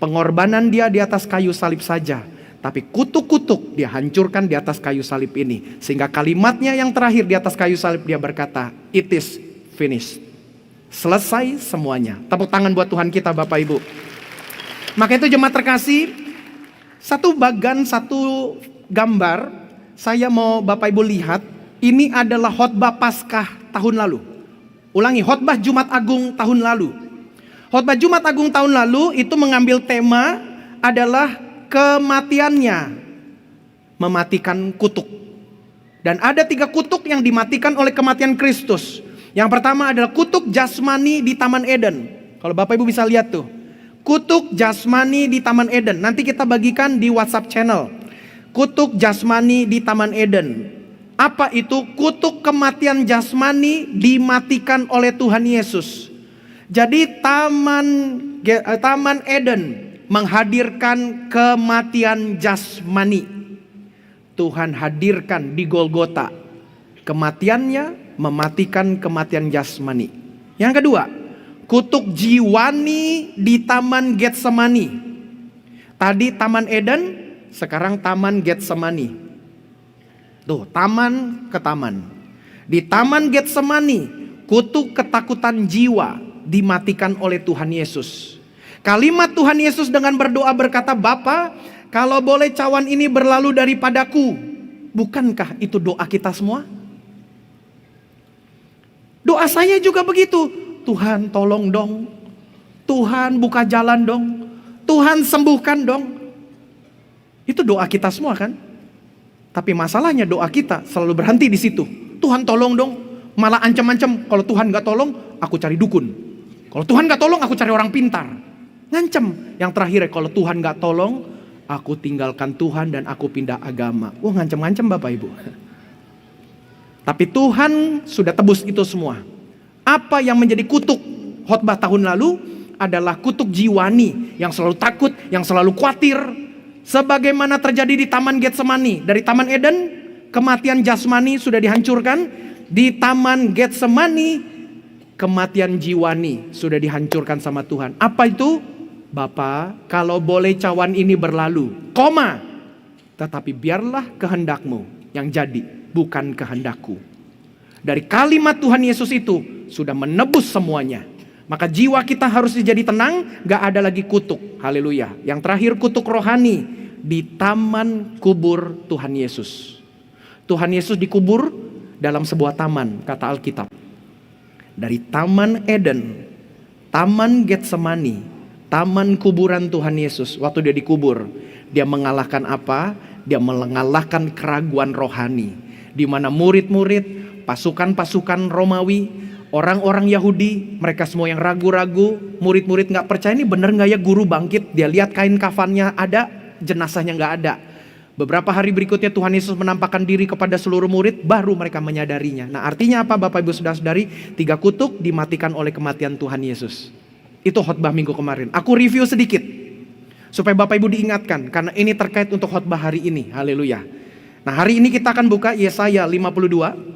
pengorbanan Dia di atas kayu salib saja, tapi kutuk-kutuk Dia hancurkan di atas kayu salib ini. Sehingga kalimatnya yang terakhir di atas kayu salib Dia berkata, it is finished. Selesai semuanya. Tepuk tangan buat Tuhan kita Bapak Ibu. Maka itu jemaat terkasih, satu gambar saya mau Bapak Ibu lihat. ini adalah khotbah Paskah tahun lalu. Ulangi, khotbah Jumat Agung tahun lalu. Khotbah Jumat Agung tahun lalu itu mengambil tema adalah kematiannya mematikan kutuk. Dan ada 3 kutuk yang dimatikan oleh kematian Kristus. Yang pertama adalah kutuk jasmani di Taman Eden. Kalau Bapak Ibu bisa lihat tuh, kutuk jasmani di Taman Eden. Nanti kita bagikan di WhatsApp channel. Kutuk jasmani di Taman Eden. Apa itu? Kutuk kematian jasmani dimatikan oleh Tuhan Yesus. Jadi Taman Eden menghadirkan kematian jasmani. Tuhan hadirkan di Golgota. Kematiannya mematikan kematian jasmani. Yang kedua, kutuk jiwani di Taman Getsemani. Tadi Taman Eden, sekarang Taman Getsemani. Tuh, taman ke taman. Di Taman Getsemani, kutuk ketakutan jiwa dimatikan oleh Tuhan Yesus. Kalimat Tuhan Yesus dengan berdoa berkata, "Bapa, kalau boleh cawan ini berlalu daripadaku." Bukankah itu doa kita semua? Doa saya juga begitu. Tuhan tolong dong. Tuhan buka jalan dong. Tuhan sembuhkan dong. Itu doa kita semua kan? Tapi masalahnya doa kita selalu berhenti di situ. Tuhan tolong dong. Malah ancam-ancam, kalau Tuhan gak tolong, aku cari dukun. Kalau Tuhan gak tolong, aku cari orang pintar. Ngancem. Yang terakhir, kalau Tuhan gak tolong, aku tinggalkan Tuhan dan aku pindah agama. Wah, ngancem-ngancem Bapak Ibu. Tapi Tuhan sudah tebus itu semua. Apa yang menjadi kutuk khotbah tahun lalu adalah kutuk jiwani yang selalu takut, yang selalu khawatir. Sebagaimana terjadi di Taman Getsemani. Dari Taman Eden, kematian jasmani sudah dihancurkan. Di Taman Getsemani, kematian jiwani sudah dihancurkan sama Tuhan. Apa itu? Bapa, kalau boleh cawan ini berlalu, tetapi biarlah kehendakmu yang jadi, bukan kehendakku. Dari kalimat Tuhan Yesus itu sudah menebus semuanya. Maka jiwa kita harus jadi tenang, gak ada lagi kutuk. Haleluya. Yang terakhir, kutuk rohani di taman kubur Tuhan Yesus. Tuhan Yesus dikubur dalam sebuah taman, kata Alkitab. Dari Taman Eden, Taman Getsemani, taman kuburan Tuhan Yesus. Waktu dia dikubur, dia mengalahkan apa? Dia mengalahkan keraguan rohani. Di mana murid-murid, pasukan-pasukan Romawi, orang-orang Yahudi, mereka semua yang ragu-ragu, murid-murid gak percaya, ini bener gak ya guru bangkit? Dia lihat kain kafannya ada, jenazahnya gak ada. Beberapa hari berikutnya Tuhan Yesus menampakkan diri kepada seluruh murid, baru mereka menyadarinya. Nah, artinya apa Bapak Ibu Saudara-saudari? 3 kutuk dimatikan oleh kematian Tuhan Yesus. Itu khotbah minggu kemarin. Aku review sedikit supaya Bapak Ibu diingatkan, karena ini terkait untuk khotbah hari ini. Haleluya. Nah, hari ini kita akan buka Yesaya 52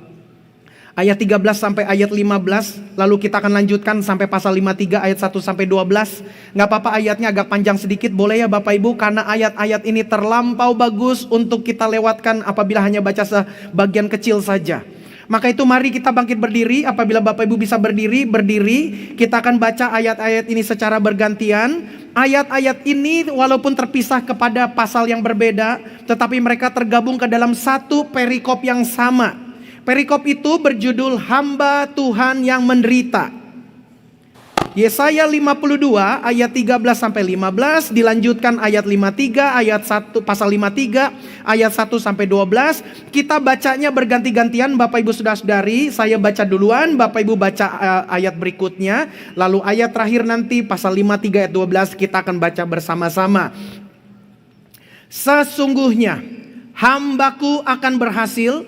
ayat 13 sampai ayat 15, lalu kita akan lanjutkan sampai pasal 53 ayat 1 sampai 12. Gak apa-apa ayatnya agak panjang sedikit, boleh ya Bapak Ibu, karena ayat-ayat ini terlampau bagus untuk kita lewatkan apabila hanya baca sebagian kecil saja. Maka itu mari kita bangkit berdiri. Apabila Bapak Ibu bisa berdiri. Kita akan baca ayat-ayat ini secara bergantian. Ayat-ayat ini walaupun terpisah kepada pasal yang berbeda, tetapi mereka tergabung ke dalam satu perikop yang sama. Perikop itu berjudul Hamba Tuhan yang Menderita. Yesaya 52 ayat 13 sampai 15, dilanjutkan ayat 53, ayat 1 pasal 53 ayat 1 sampai 12. Kita bacanya berganti-gantian Bapak Ibu Saudara-saudari. Saya baca duluan, Bapak Ibu baca ayat berikutnya, lalu ayat terakhir nanti pasal 53 ayat 12 kita akan baca bersama-sama. Sesungguhnya hambaku akan berhasil,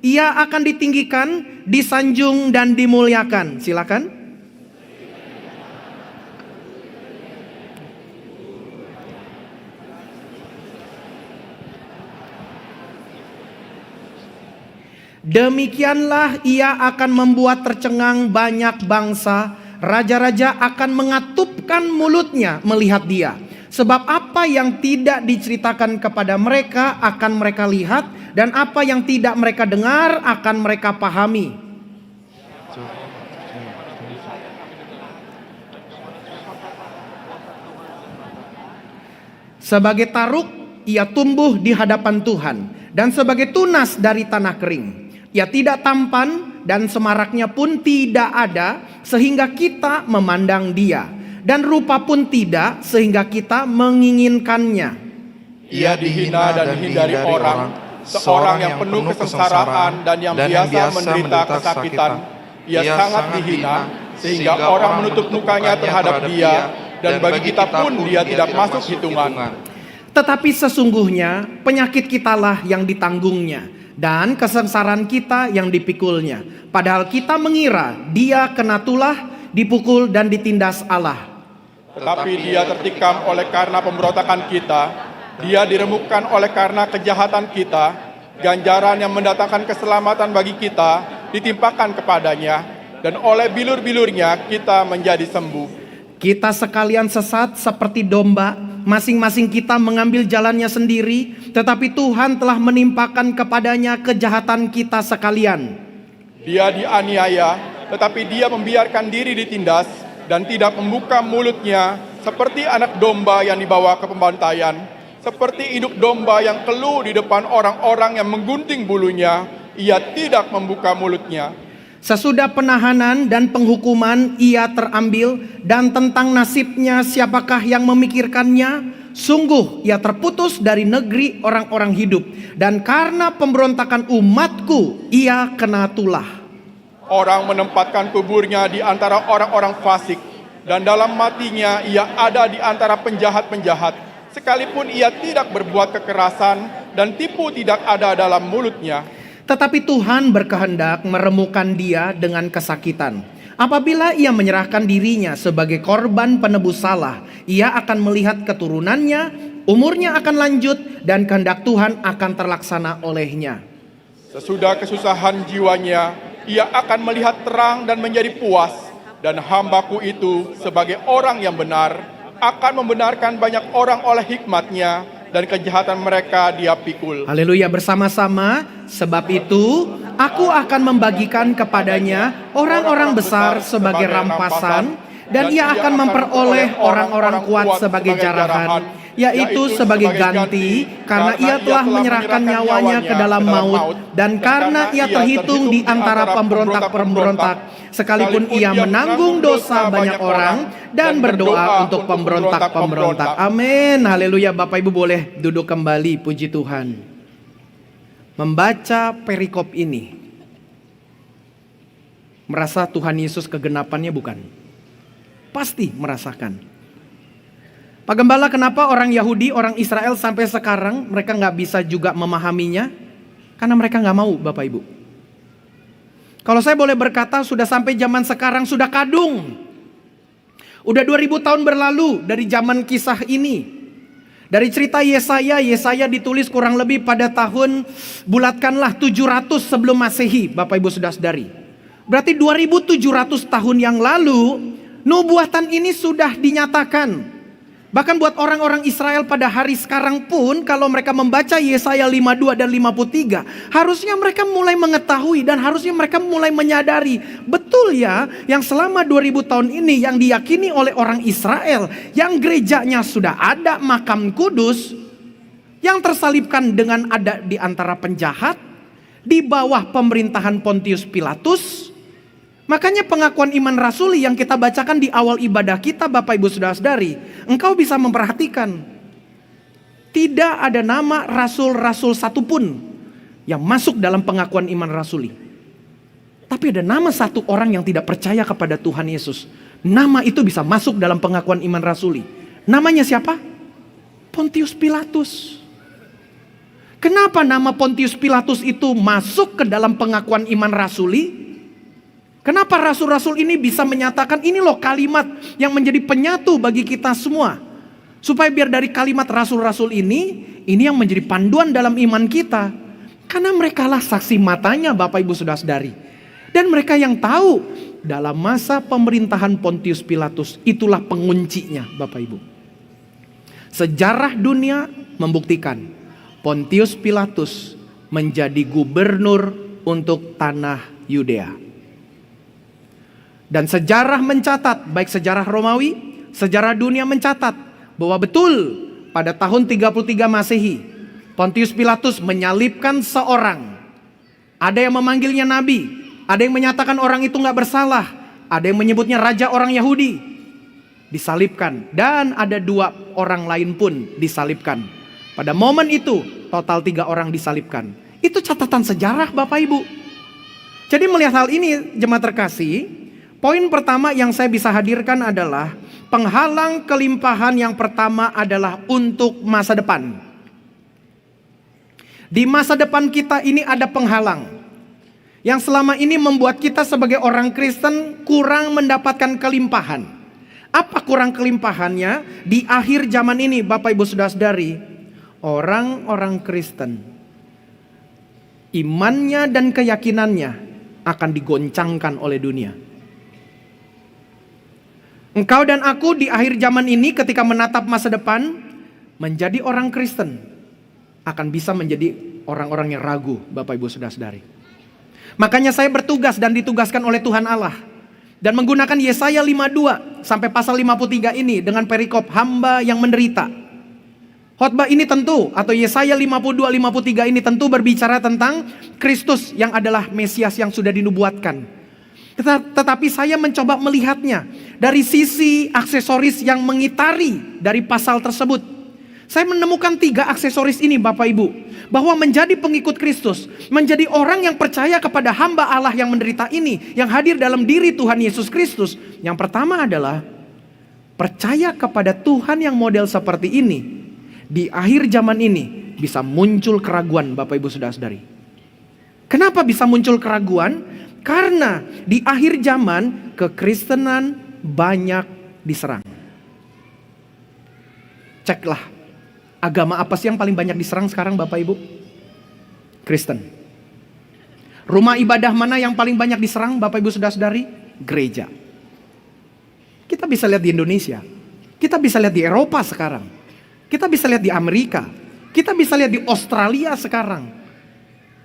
ia akan ditinggikan, disanjung dan dimuliakan. Silakan. Demikianlah ia akan membuat tercengang banyak bangsa. Raja-raja akan mengatupkan mulutnya melihat dia. Sebab apa yang tidak diceritakan kepada mereka akan mereka lihat, dan apa yang tidak mereka dengar akan mereka pahami. Sebagai taruk ia tumbuh di hadapan Tuhan, dan sebagai tunas dari tanah kering. Ia tidak tampan dan semaraknya pun tidak ada sehingga kita memandang dia, dan rupa pun tidak sehingga kita menginginkannya. Ia dihina dan dihindari orang, seorang yang penuh kesengsaraan dan yang biasa menderita kesakitan. Ia sangat dihina sehingga orang menutup mukanya terhadap dia, dan bagi kita pun dia tidak masuk hitungan. Tetapi sesungguhnya penyakit kitalah yang ditanggungnya, dan kesengsaraan kita yang dipikulnya. Padahal kita mengira dia kena tulah, dipukul dan ditindas Allah. Tetapi dia tertikam oleh karena pemberontakan kita, dia diremukkan oleh karena kejahatan kita, ganjaran yang mendatangkan keselamatan bagi kita ditimpakan kepadanya, dan oleh bilur-bilurnya kita menjadi sembuh. Kita sekalian sesat seperti domba, masing-masing kita mengambil jalannya sendiri, tetapi Tuhan telah menimpakan kepadanya kejahatan kita sekalian. Dia dianiaya, tetapi dia membiarkan diri ditindas dan tidak membuka mulutnya, seperti anak domba yang dibawa ke pembantaian, seperti induk domba yang keluh di depan orang-orang yang menggunting bulunya, ia tidak membuka mulutnya. Sesudah penahanan dan penghukuman ia terambil, dan tentang nasibnya siapakah yang memikirkannya? Sungguh ia terputus dari negeri orang-orang hidup, dan karena pemberontakan umatku ia kena tulah. Orang menempatkan kuburnya di antara orang-orang fasik, dan dalam matinya ia ada di antara penjahat-penjahat. Sekalipun ia tidak berbuat kekerasan, dan tipu tidak ada dalam mulutnya. Tetapi Tuhan berkehendak meremukkan dia dengan kesakitan. Apabila ia menyerahkan dirinya sebagai korban penebus salah, ia akan melihat keturunannya, umurnya akan lanjut, dan kehendak Tuhan akan terlaksana olehnya. Sesudah kesusahan jiwanya, ia akan melihat terang dan menjadi puas, dan hambaku itu sebagai orang yang benar akan membenarkan banyak orang oleh hikmatnya, dan kejahatan mereka dia pikul. Haleluya, bersama-sama. Sebab itu aku akan membagikan kepadanya orang-orang besar sebagai rampasan, dan ia akan memperoleh orang-orang kuat sebagai jarahan, yaitu sebagai ganti, karena ia telah menyerahkan nyawanya ke dalam maut, dan karena ia terhitung di antara pemberontak-pemberontak, sekalipun ia menanggung dosa banyak orang dan berdoa untuk pemberontak-pemberontak. Amin. Haleluya. Bapak Ibu boleh duduk kembali, puji Tuhan. Membaca perikop ini, merasa Tuhan Yesus kegenapannya bukan? Pasti merasakan. Pak Gembala, kenapa orang Yahudi, orang Israel sampai sekarang mereka nggak bisa juga memahaminya? Karena mereka nggak mau, Bapak Ibu. Kalau saya boleh berkata, sudah sampai zaman sekarang sudah kadung. Udah 2000 tahun berlalu dari zaman kisah ini. Dari cerita Yesaya ditulis kurang lebih pada tahun, bulatkanlah 700 sebelum Masehi, Bapak Ibu Saudara-saudari. Berarti 2700 tahun yang lalu, nubuatan ini sudah dinyatakan. Bahkan buat orang-orang Israel pada hari sekarang pun, kalau mereka membaca Yesaya 52 dan 53, harusnya mereka mulai mengetahui dan harusnya mereka mulai menyadari, betul ya, yang selama 2000 tahun ini yang diyakini oleh orang Israel, yang gerejanya sudah ada makam kudus, yang tersalibkan dengan ada di antara penjahat, di bawah pemerintahan Pontius Pilatus. Makanya pengakuan iman rasuli yang kita bacakan di awal ibadah kita, Bapak Ibu Saudara-saudari, engkau bisa memperhatikan, tidak ada nama rasul-rasul satupun yang masuk dalam pengakuan iman rasuli. Tapi ada nama satu orang yang tidak percaya kepada Tuhan Yesus. Nama itu bisa masuk dalam pengakuan iman rasuli. Namanya siapa? Pontius Pilatus. Kenapa nama Pontius Pilatus itu masuk ke dalam pengakuan iman rasuli? Kenapa rasul-rasul ini bisa menyatakan ini loh kalimat yang menjadi penyatu bagi kita semua. Supaya biar dari kalimat rasul-rasul ini yang menjadi panduan dalam iman kita. Karena mereka lah saksi matanya, Bapak Ibu Saudara-saudari. Dan mereka yang tahu dalam masa pemerintahan Pontius Pilatus, itulah penguncinya, Bapak Ibu. Sejarah dunia membuktikan Pontius Pilatus menjadi gubernur untuk tanah Yudea. Dan sejarah mencatat, baik sejarah Romawi, sejarah dunia mencatat bahwa betul pada tahun 33 Masehi, Pontius Pilatus menyalibkan seorang Ada yang memanggilnya nabi, ada yang menyatakan orang itu gak bersalah, ada yang menyebutnya raja orang Yahudi, disalibkan. Dan ada 2 orang lain pun disalibkan. Pada momen itu total 3 orang disalibkan. Itu catatan sejarah Bapak Ibu. Jadi melihat hal ini jemaat terkasih, poin pertama yang saya bisa hadirkan adalah penghalang kelimpahan yang pertama adalah untuk masa depan. Di masa depan kita ini ada penghalang yang selama ini membuat kita sebagai orang Kristen kurang mendapatkan kelimpahan. Apa kurang kelimpahannya? Di akhir zaman ini Bapak Ibu Saudara-saudari, orang-orang Kristen imannya dan keyakinannya akan digoncangkan oleh dunia. Engkau dan aku di akhir zaman ini ketika menatap masa depan, menjadi orang Kristen akan bisa menjadi orang-orang yang ragu, Bapak Ibu Saudara-saudari. Makanya saya bertugas dan ditugaskan oleh Tuhan Allah dan menggunakan Yesaya 52 sampai pasal 53 ini dengan perikop hamba yang menderita. Khotbah ini tentu, atau Yesaya 52-53 ini tentu berbicara tentang Kristus yang adalah Mesias yang sudah dinubuatkan. Tetapi saya mencoba melihatnya dari sisi aksesoris yang mengitari dari pasal tersebut. Saya menemukan 3 aksesoris ini Bapak Ibu, bahwa menjadi pengikut Kristus, menjadi orang yang percaya kepada hamba Allah yang menderita ini, yang hadir dalam diri Tuhan Yesus Kristus. Yang pertama adalah percaya kepada Tuhan yang model seperti ini. Di akhir zaman ini bisa muncul keraguan Bapak Ibu Saudara-saudari. Kenapa bisa muncul keraguan? Karena di akhir zaman kekristenan banyak diserang. Ceklah, agama apa sih yang paling banyak diserang sekarang Bapak Ibu? Kristen. Rumah ibadah mana yang paling banyak diserang Bapak Ibu Saudara-saudari? Gereja. Kita bisa lihat di Indonesia, kita bisa lihat di Eropa sekarang, kita bisa lihat di Amerika, kita bisa lihat di Australia sekarang.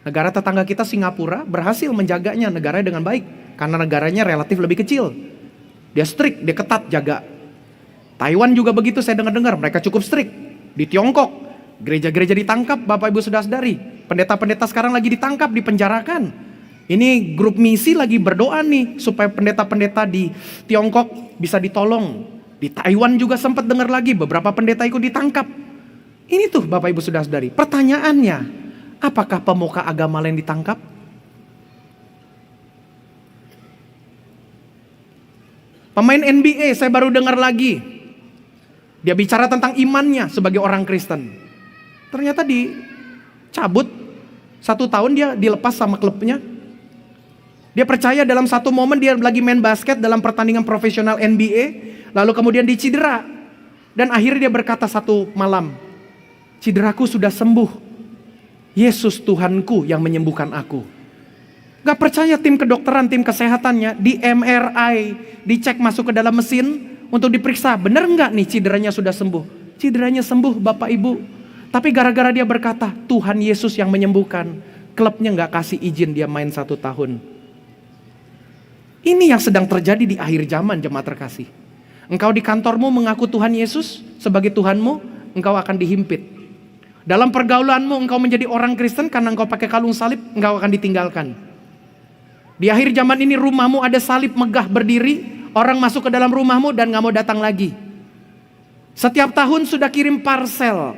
Negara tetangga kita Singapura berhasil menjaganya negaranya dengan baik, karena negaranya relatif lebih kecil. Dia strict, dia ketat jaga. Taiwan juga begitu, saya dengar-dengar mereka cukup strict. Di Tiongkok, gereja-gereja ditangkap Bapak Ibu Saudara-saudari. Pendeta-pendeta sekarang lagi ditangkap, dipenjarakan. Ini grup misi lagi berdoa nih supaya pendeta-pendeta di Tiongkok bisa ditolong. Di Taiwan juga sempat dengar lagi beberapa pendeta ikut ditangkap. Ini tuh Bapak Ibu Saudara-saudari. Pertanyaannya, apakah pemuka agama lain ditangkap? Pemain NBA saya baru dengar lagi. Dia bicara tentang imannya sebagai orang Kristen. Ternyata dicabut 1 tahun, dia dilepas sama klubnya. Dia percaya dalam satu momen dia lagi main basket dalam pertandingan profesional NBA, lalu kemudian dicedera. Dan akhirnya dia berkata satu malam, "Cederaku sudah sembuh. Yesus Tuhanku yang menyembuhkan aku." Gak percaya tim kedokteran, tim kesehatannya, di MRI, dicek masuk ke dalam mesin untuk diperiksa, benar enggak nih cederanya sudah sembuh? Cederanya sembuh Bapak Ibu. Tapi gara-gara dia berkata, Tuhan Yesus yang menyembuhkan, klubnya gak kasih izin dia main 1 tahun. Ini yang sedang terjadi di akhir zaman jemaat terkasih. Engkau di kantormu mengaku Tuhan Yesus sebagai Tuhanmu, engkau akan dihimpit. Dalam pergaulanmu engkau menjadi orang Kristen karena engkau pakai kalung salib, engkau akan ditinggalkan. Di akhir zaman ini rumahmu ada salib megah berdiri, orang masuk ke dalam rumahmu dan gak mau datang lagi. Setiap tahun sudah kirim parcel.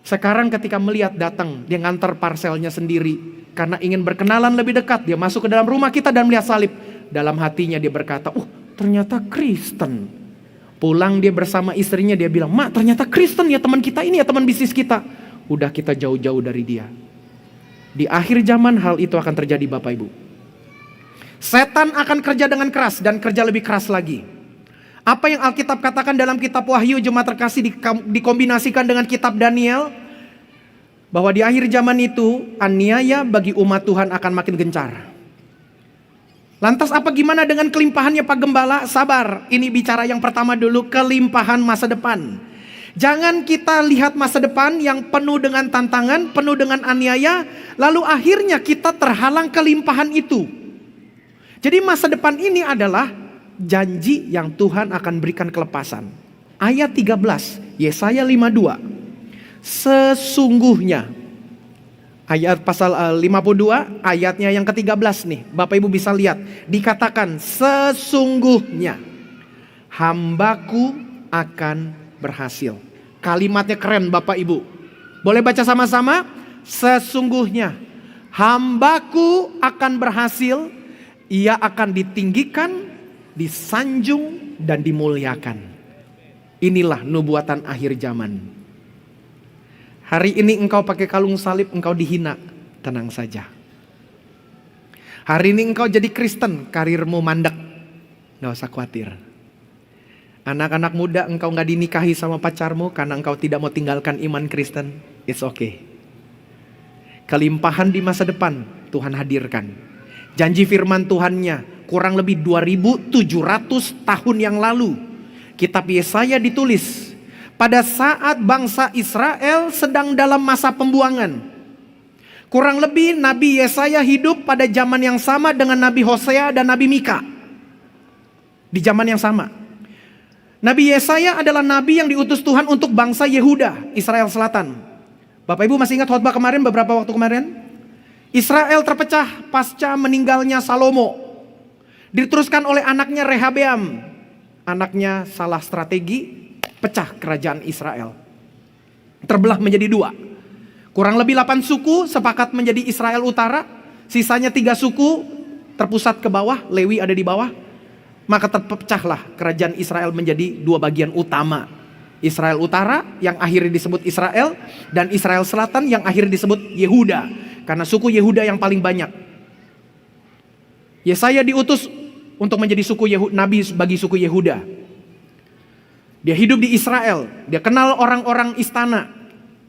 Sekarang ketika melihat datang, dia nganter parcelnya sendiri. Karena ingin berkenalan lebih dekat, dia masuk ke dalam rumah kita dan melihat salib. Dalam hatinya dia berkata, ternyata Kristen. Pulang dia bersama istrinya, dia bilang, "Mak, ternyata Kristen ya teman kita ini ya, teman bisnis kita." Udah kita jauh-jauh dari dia. Di akhir zaman hal itu akan terjadi Bapak Ibu. Setan akan kerja dengan keras dan kerja lebih keras lagi. Apa yang Alkitab katakan dalam kitab Wahyu jemaat terkasih dikombinasikan dengan kitab Daniel, bahwa di akhir zaman itu aniaya bagi umat Tuhan akan makin gencar. Lantas apa gimana dengan kelimpahannya Pak Gembala? Sabar, ini bicara yang pertama dulu, kelimpahan masa depan. Jangan kita lihat masa depan yang penuh dengan tantangan, penuh dengan aniaya, lalu akhirnya kita terhalang kelimpahan itu. Jadi masa depan ini adalah janji yang Tuhan akan berikan kelepasan. Ayat 13, Yesaya 52. Sesungguhnya, Ayat pasal 52 ayatnya yang ke-13 nih. Bapak Ibu bisa lihat. Dikatakan sesungguhnya hambaku akan berhasil. Kalimatnya keren Bapak Ibu. Boleh baca sama-sama? Sesungguhnya hambaku akan berhasil. Ia akan ditinggikan, disanjung dan dimuliakan. Inilah nubuatan akhir zaman. Hari ini engkau pakai kalung salib, engkau dihina, tenang saja. Hari ini engkau jadi Kristen, karirmu mandek, gak usah khawatir. Anak-anak muda engkau gak dinikahi sama pacarmu karena engkau tidak mau tinggalkan iman Kristen, it's okay. Kelimpahan di masa depan Tuhan hadirkan. Janji firman Tuhannya kurang lebih 2700 tahun yang lalu. Kitab Yesaya ditulis pada saat bangsa Israel sedang dalam masa pembuangan. Kurang lebih Nabi Yesaya hidup pada zaman yang sama dengan Nabi Hosea dan Nabi Mika. Di zaman yang sama. Nabi Yesaya adalah nabi yang diutus Tuhan untuk bangsa Yehuda, Israel Selatan. Bapak Ibu masih ingat khotbah kemarin, beberapa waktu kemarin? Israel terpecah pasca meninggalnya Salomo. Diteruskan oleh anaknya Rehabeam. Anaknya salah strategi, pecah kerajaan Israel. Terbelah menjadi dua. Kurang lebih 8 suku sepakat menjadi Israel Utara. Sisanya 3 suku terpusat ke bawah, Lewi ada di bawah. Maka terpecahlah kerajaan Israel menjadi 2 bagian utama. Israel Utara yang akhirnya disebut Israel, dan Israel Selatan yang akhirnya disebut Yehuda. Karena suku Yehuda yang paling banyak. Yesaya diutus untuk menjadi nabi bagi suku Yehuda. Dia hidup di Israel, dia kenal orang-orang istana.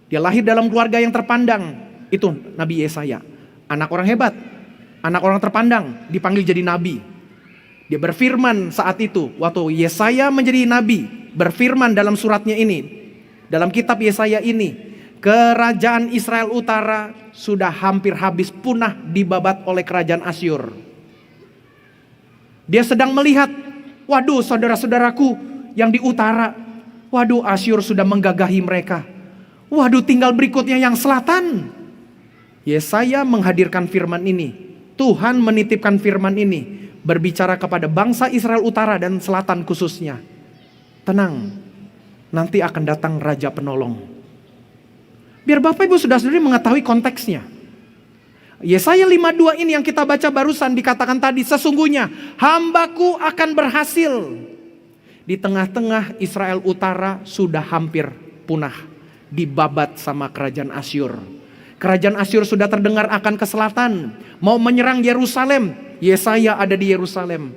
Dia lahir dalam keluarga yang terpandang. Itu Nabi Yesaya. Anak orang hebat, anak orang terpandang, dipanggil jadi nabi. Dia berfirman saat itu, waktu Yesaya menjadi nabi, berfirman dalam suratnya ini, dalam kitab Yesaya ini, kerajaan Israel Utara sudah hampir habis punah dibabat oleh kerajaan Asyur. Dia sedang melihat, waduh saudara-saudaraku yang di utara, waduh Asyur sudah menggagahi mereka. Waduh tinggal berikutnya yang selatan. Yesaya menghadirkan firman ini. Tuhan menitipkan firman ini. Berbicara kepada bangsa Israel Utara dan Selatan khususnya. Tenang, nanti akan datang Raja Penolong. Biar Bapak Ibu saudara-saudari mengetahui konteksnya. Yesaya 52 ini yang kita baca barusan dikatakan tadi. Sesungguhnya hambaku akan berhasil. Di tengah-tengah Israel Utara sudah hampir punah, dibabat sama kerajaan Asyur. Kerajaan Asyur sudah terdengar akan ke selatan, mau menyerang Yerusalem. Yesaya ada di Yerusalem.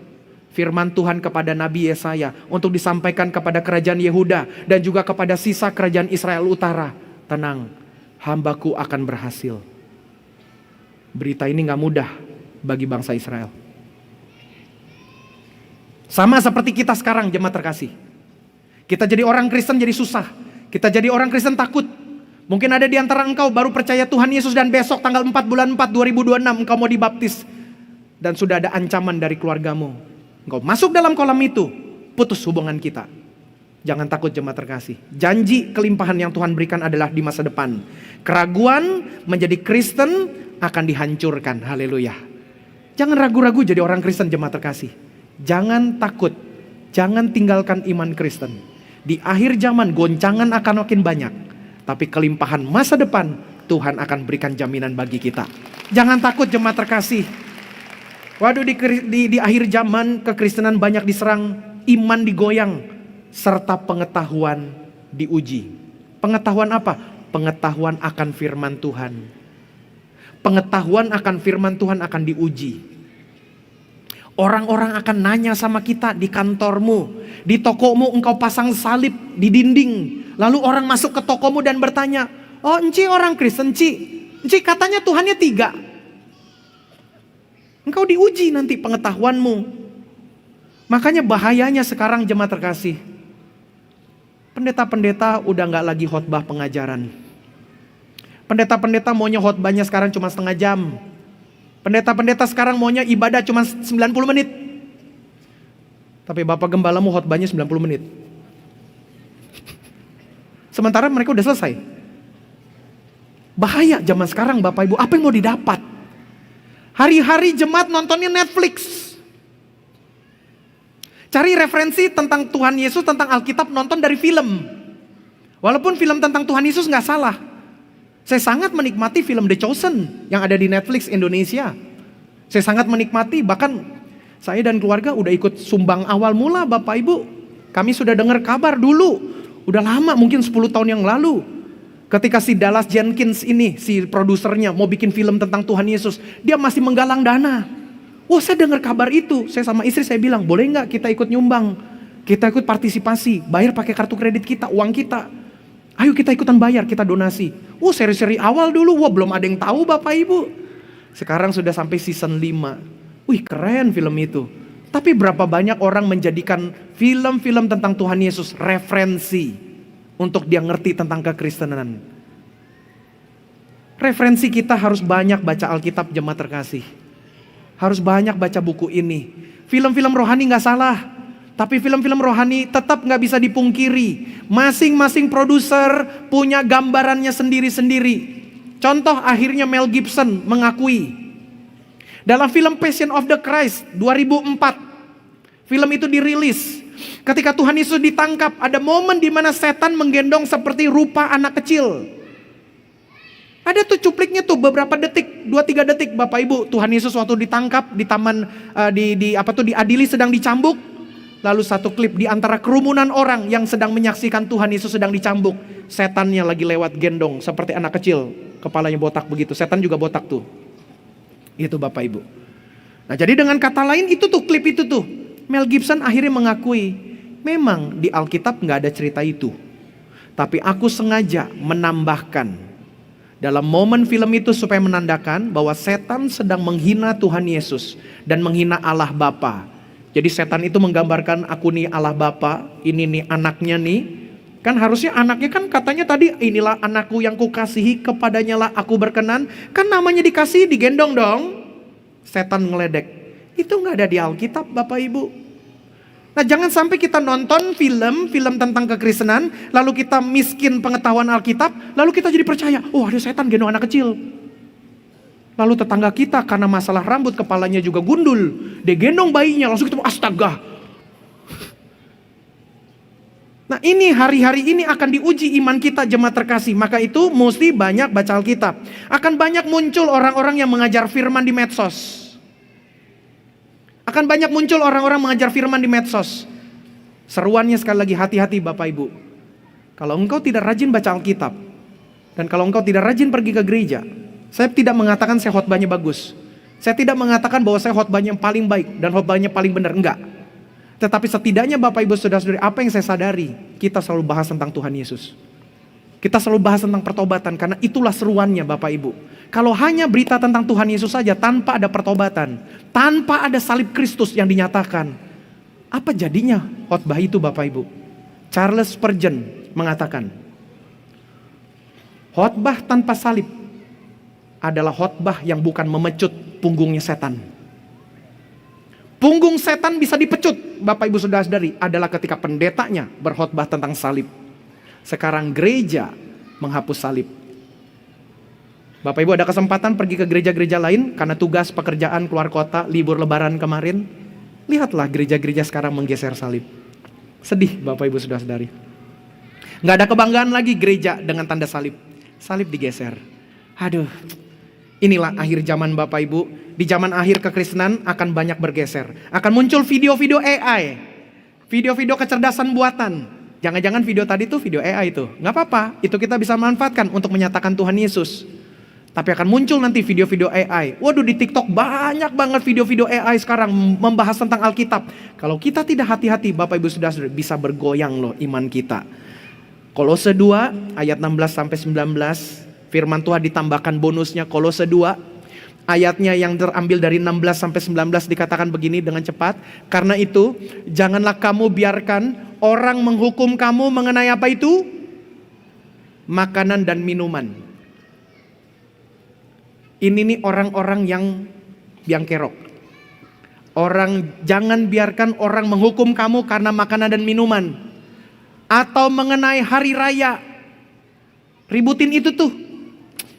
Firman Tuhan kepada Nabi Yesaya untuk disampaikan kepada kerajaan Yehuda dan juga kepada sisa kerajaan Israel Utara. Tenang, hambaku akan berhasil. Berita ini gak mudah bagi bangsa Israel. Sama seperti kita sekarang jemaat terkasih. Kita jadi orang Kristen jadi susah. Kita jadi orang Kristen takut. Mungkin ada di antara engkau baru percaya Tuhan Yesus dan besok tanggal 4 bulan 4 2026 engkau mau dibaptis. Dan sudah ada ancaman dari keluargamu. Engkau masuk dalam kolam itu, putus hubungan kita. Jangan takut jemaat terkasih. Janji kelimpahan yang Tuhan berikan adalah di masa depan. Keraguan menjadi Kristen akan dihancurkan. Haleluya. Jangan ragu-ragu jadi orang Kristen jemaat terkasih. Jangan takut, jangan tinggalkan iman Kristen. Di akhir zaman goncangan akan makin banyak, tapi kelimpahan masa depan Tuhan akan berikan jaminan bagi kita. Jangan takut jemaat terkasih. Waduh di akhir zaman kekristenan banyak diserang, iman digoyang, serta pengetahuan diuji. Pengetahuan apa? Pengetahuan akan firman Tuhan. Pengetahuan akan firman Tuhan akan diuji. Orang-orang akan nanya sama kita di kantormu, di tokomu engkau pasang salib di dinding. Lalu orang masuk ke tokomu dan bertanya, oh enci orang Kristen, enci katanya Tuhannya 3. Engkau diuji nanti pengetahuanmu. Makanya bahayanya sekarang jemaat terkasih. Pendeta-pendeta udah gak lagi khotbah pengajaran. Pendeta-pendeta maunya khotbahnya sekarang cuma setengah jam. Pendeta-pendeta sekarang maunya ibadah cuma 90 menit. Tapi Bapak Gembalamu khotbahnya 90 menit. Sementara mereka udah selesai. Bahaya zaman sekarang Bapak Ibu, apa yang mau didapat? Hari-hari jemaat nontonnya Netflix. Cari referensi tentang Tuhan Yesus, tentang Alkitab, nonton dari film. Walaupun film tentang Tuhan Yesus gak salah. Saya sangat menikmati film The Chosen yang ada di Netflix Indonesia. Saya sangat menikmati, bahkan saya dan keluarga udah ikut sumbang awal mula Bapak Ibu. Kami sudah dengar kabar dulu, udah lama mungkin 10 tahun yang lalu. Ketika si Dallas Jenkins ini, si produsernya mau bikin film tentang Tuhan Yesus, dia masih menggalang dana. Wah, saya dengar kabar itu, saya sama istri saya bilang, boleh nggak kita ikut nyumbang? Kita ikut partisipasi, bayar pakai kartu kredit kita, uang kita. Ayo kita ikutan bayar, kita donasi. Seri-seri awal dulu, belum ada yang tahu Bapak Ibu. Sekarang sudah sampai season 5. Wih, keren film itu. Tapi berapa banyak orang menjadikan film-film tentang Tuhan Yesus referensi untuk dia ngerti tentang kekristenan. Referensi kita harus banyak baca Alkitab jemaat terkasih. Harus banyak baca buku ini. Film-film rohani gak salah. Tapi film-film rohani tetap gak bisa dipungkiri. Masing-masing produser punya gambarannya sendiri-sendiri. Contoh akhirnya Mel Gibson mengakui. Dalam film Passion of the Christ 2004. Film itu dirilis. Ketika Tuhan Yesus ditangkap, ada momen di mana setan menggendong seperti rupa anak kecil. Ada tuh cupliknya tuh beberapa detik, 2-3 detik Bapak Ibu. Tuhan Yesus waktu ditangkap di taman diadili sedang dicambuk. Lalu satu klip di antara kerumunan orang yang sedang menyaksikan Tuhan Yesus sedang dicambuk. Setannya lagi lewat gendong seperti anak kecil, kepalanya botak begitu. Setan juga botak tuh. Itu Bapak Ibu. Nah, jadi dengan kata lain itu tuh klip itu tuh. Mel Gibson akhirnya mengakui, memang di Alkitab gak ada cerita itu. Tapi aku sengaja menambahkan dalam momen film itu supaya menandakan bahwa setan sedang menghina Tuhan Yesus dan menghina Allah Bapa. Jadi setan itu menggambarkan, aku nih Allah Bapa, ini nih anaknya nih. Kan harusnya anaknya kan katanya tadi, inilah anakku yang kukasihi, kepadanya lah aku berkenan. Kan namanya dikasih, digendong dong. Setan ngeledek. Itu gak ada di Alkitab Bapak Ibu. Nah, jangan sampai kita nonton film tentang kekristenan, lalu kita miskin pengetahuan Alkitab, lalu kita jadi percaya, ada setan gendong anak kecil. Lalu tetangga kita karena masalah rambut kepalanya juga gundul, dia gendong bayinya, langsung kita astaga. Nah, ini hari-hari ini akan diuji iman kita jemaat terkasih. Maka itu mesti banyak baca Alkitab. Akan banyak muncul orang-orang yang mengajar firman di medsos. Akan banyak muncul orang-orang mengajar firman di medsos. Seruannya sekali lagi, hati-hati Bapak Ibu. Kalau engkau tidak rajin baca Alkitab, dan kalau engkau tidak rajin pergi ke gereja, saya tidak mengatakan saya khotbahnya bagus. Saya tidak mengatakan bahwa saya khotbahnya yang paling baik dan khotbahnya paling benar, enggak. Tetapi setidaknya Bapak Ibu Saudara-saudari, apa yang saya sadari, kita selalu bahas tentang Tuhan Yesus. Kita selalu bahas tentang pertobatan, karena itulah seruannya Bapak Ibu. Kalau hanya berita tentang Tuhan Yesus saja tanpa ada pertobatan, tanpa ada salib Kristus yang dinyatakan, apa jadinya khotbah itu Bapak Ibu? Charles Spurgeon mengatakan, khotbah tanpa salib adalah khotbah yang bukan memecut punggungnya setan. Punggung setan bisa dipecut Bapak Ibu Saudara-saudari adalah ketika pendetanya berkhotbah tentang salib. Sekarang gereja menghapus salib. Bapak Ibu ada kesempatan pergi ke gereja-gereja lain karena tugas pekerjaan keluar kota, libur lebaran kemarin. Lihatlah gereja-gereja sekarang menggeser salib. Sedih Bapak Ibu Saudara-saudari. Gak ada kebanggaan lagi gereja dengan tanda salib. Salib digeser. Aduh, inilah akhir zaman Bapak Ibu. Di zaman akhir kekristenan akan banyak bergeser. Akan muncul video-video AI. Video-video kecerdasan buatan. Jangan-jangan video tadi tuh video AI itu. Gak apa-apa, itu kita bisa manfaatkan untuk menyatakan Tuhan Yesus. Tapi akan muncul nanti video-video AI. Waduh, di TikTok banyak banget video-video AI sekarang membahas tentang Alkitab. Kalau kita tidak hati-hati Bapak Ibu sudah bisa bergoyang loh iman kita. Kolose 2 ayat 16-19. Firman Tuhan ditambahkan bonusnya Kolose 2. Ayatnya yang terambil dari 16-19 dikatakan begini dengan cepat. Karena itu janganlah kamu biarkan orang menghukum kamu mengenai apa itu? Makanan dan minuman. Ini nih orang-orang yang biang kerok. Jangan biarkan orang menghukum kamu karena makanan dan minuman. Atau mengenai hari raya. Ributin itu tuh.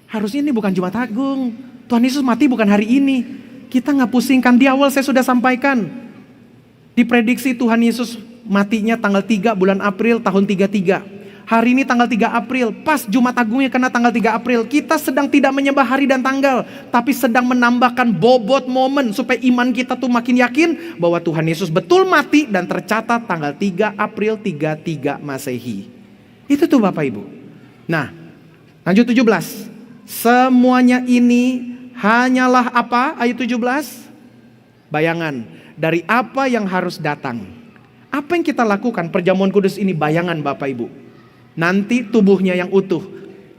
Harusnya ini bukan Jumat Agung. Tuhan Yesus mati bukan hari ini. Kita nggak pusingkan. Di awal saya sudah sampaikan. Diprediksi Tuhan Yesus matinya tanggal 3 bulan April tahun 33. Hari ini tanggal 3 April, pas Jumat Agungnya kena tanggal 3 April. Kita sedang tidak menyembah hari dan tanggal, tapi sedang menambahkan bobot momen supaya iman kita tuh makin yakin bahwa Tuhan Yesus betul mati dan tercatat tanggal 3 April 33 Masehi. Itu tuh Bapak Ibu. Nah, lanjut 17. Semuanya ini hanyalah apa? Ayat 17. Bayangan dari apa yang harus datang. Apa yang kita lakukan? Perjamuan kudus ini bayangan Bapak Ibu. Nanti tubuhnya yang utuh,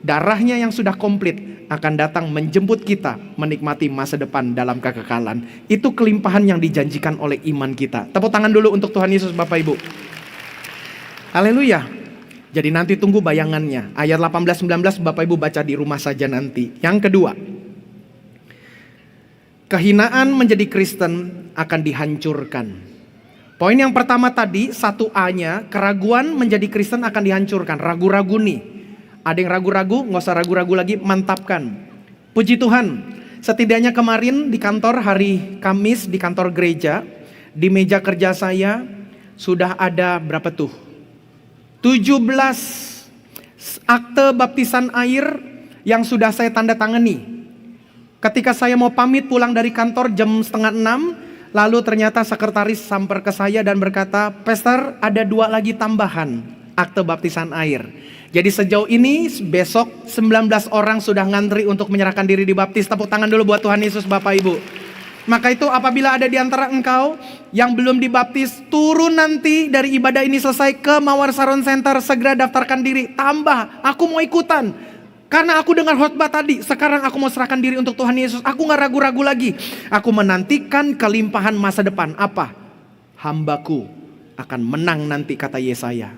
darahnya yang sudah komplit akan datang menjemput kita menikmati masa depan dalam kekekalan. Itu kelimpahan yang dijanjikan oleh iman kita. Tepuk tangan dulu untuk Tuhan Yesus Bapak Ibu. Haleluya. Jadi nanti tunggu bayangannya. Ayat 18-19 Bapak Ibu baca di rumah saja nanti. Yang kedua, kehinaan menjadi Kristen akan dihancurkan. Poin yang pertama tadi, 1A-nya, keraguan menjadi Kristen akan dihancurkan. Ragu-ragu nih. Ada yang ragu-ragu, nggak usah ragu-ragu lagi, mantapkan. Puji Tuhan, setidaknya kemarin di kantor hari Kamis, di kantor gereja, di meja kerja saya, sudah ada berapa tuh? 17 akte baptisan air yang sudah saya tanda tangani. Ketika saya mau pamit pulang dari kantor jam 5:30, lalu ternyata sekretaris samper ke saya dan berkata, "Pastor, ada 2 lagi tambahan akte baptisan air." Jadi sejauh ini besok 19 orang sudah ngantri untuk menyerahkan diri dibaptis. Tepuk tangan dulu buat Tuhan Yesus Bapak Ibu. Maka itu apabila ada di antara engkau yang belum dibaptis, turun nanti dari ibadah ini selesai ke Mawar Saron Center, segera daftarkan diri. Tambah, aku mau ikutan. Karena aku dengar khotbah tadi, sekarang aku mau serahkan diri untuk Tuhan Yesus. Aku gak ragu-ragu lagi. Aku menantikan kelimpahan masa depan. Apa? Hambaku akan menang nanti, kata Yesaya.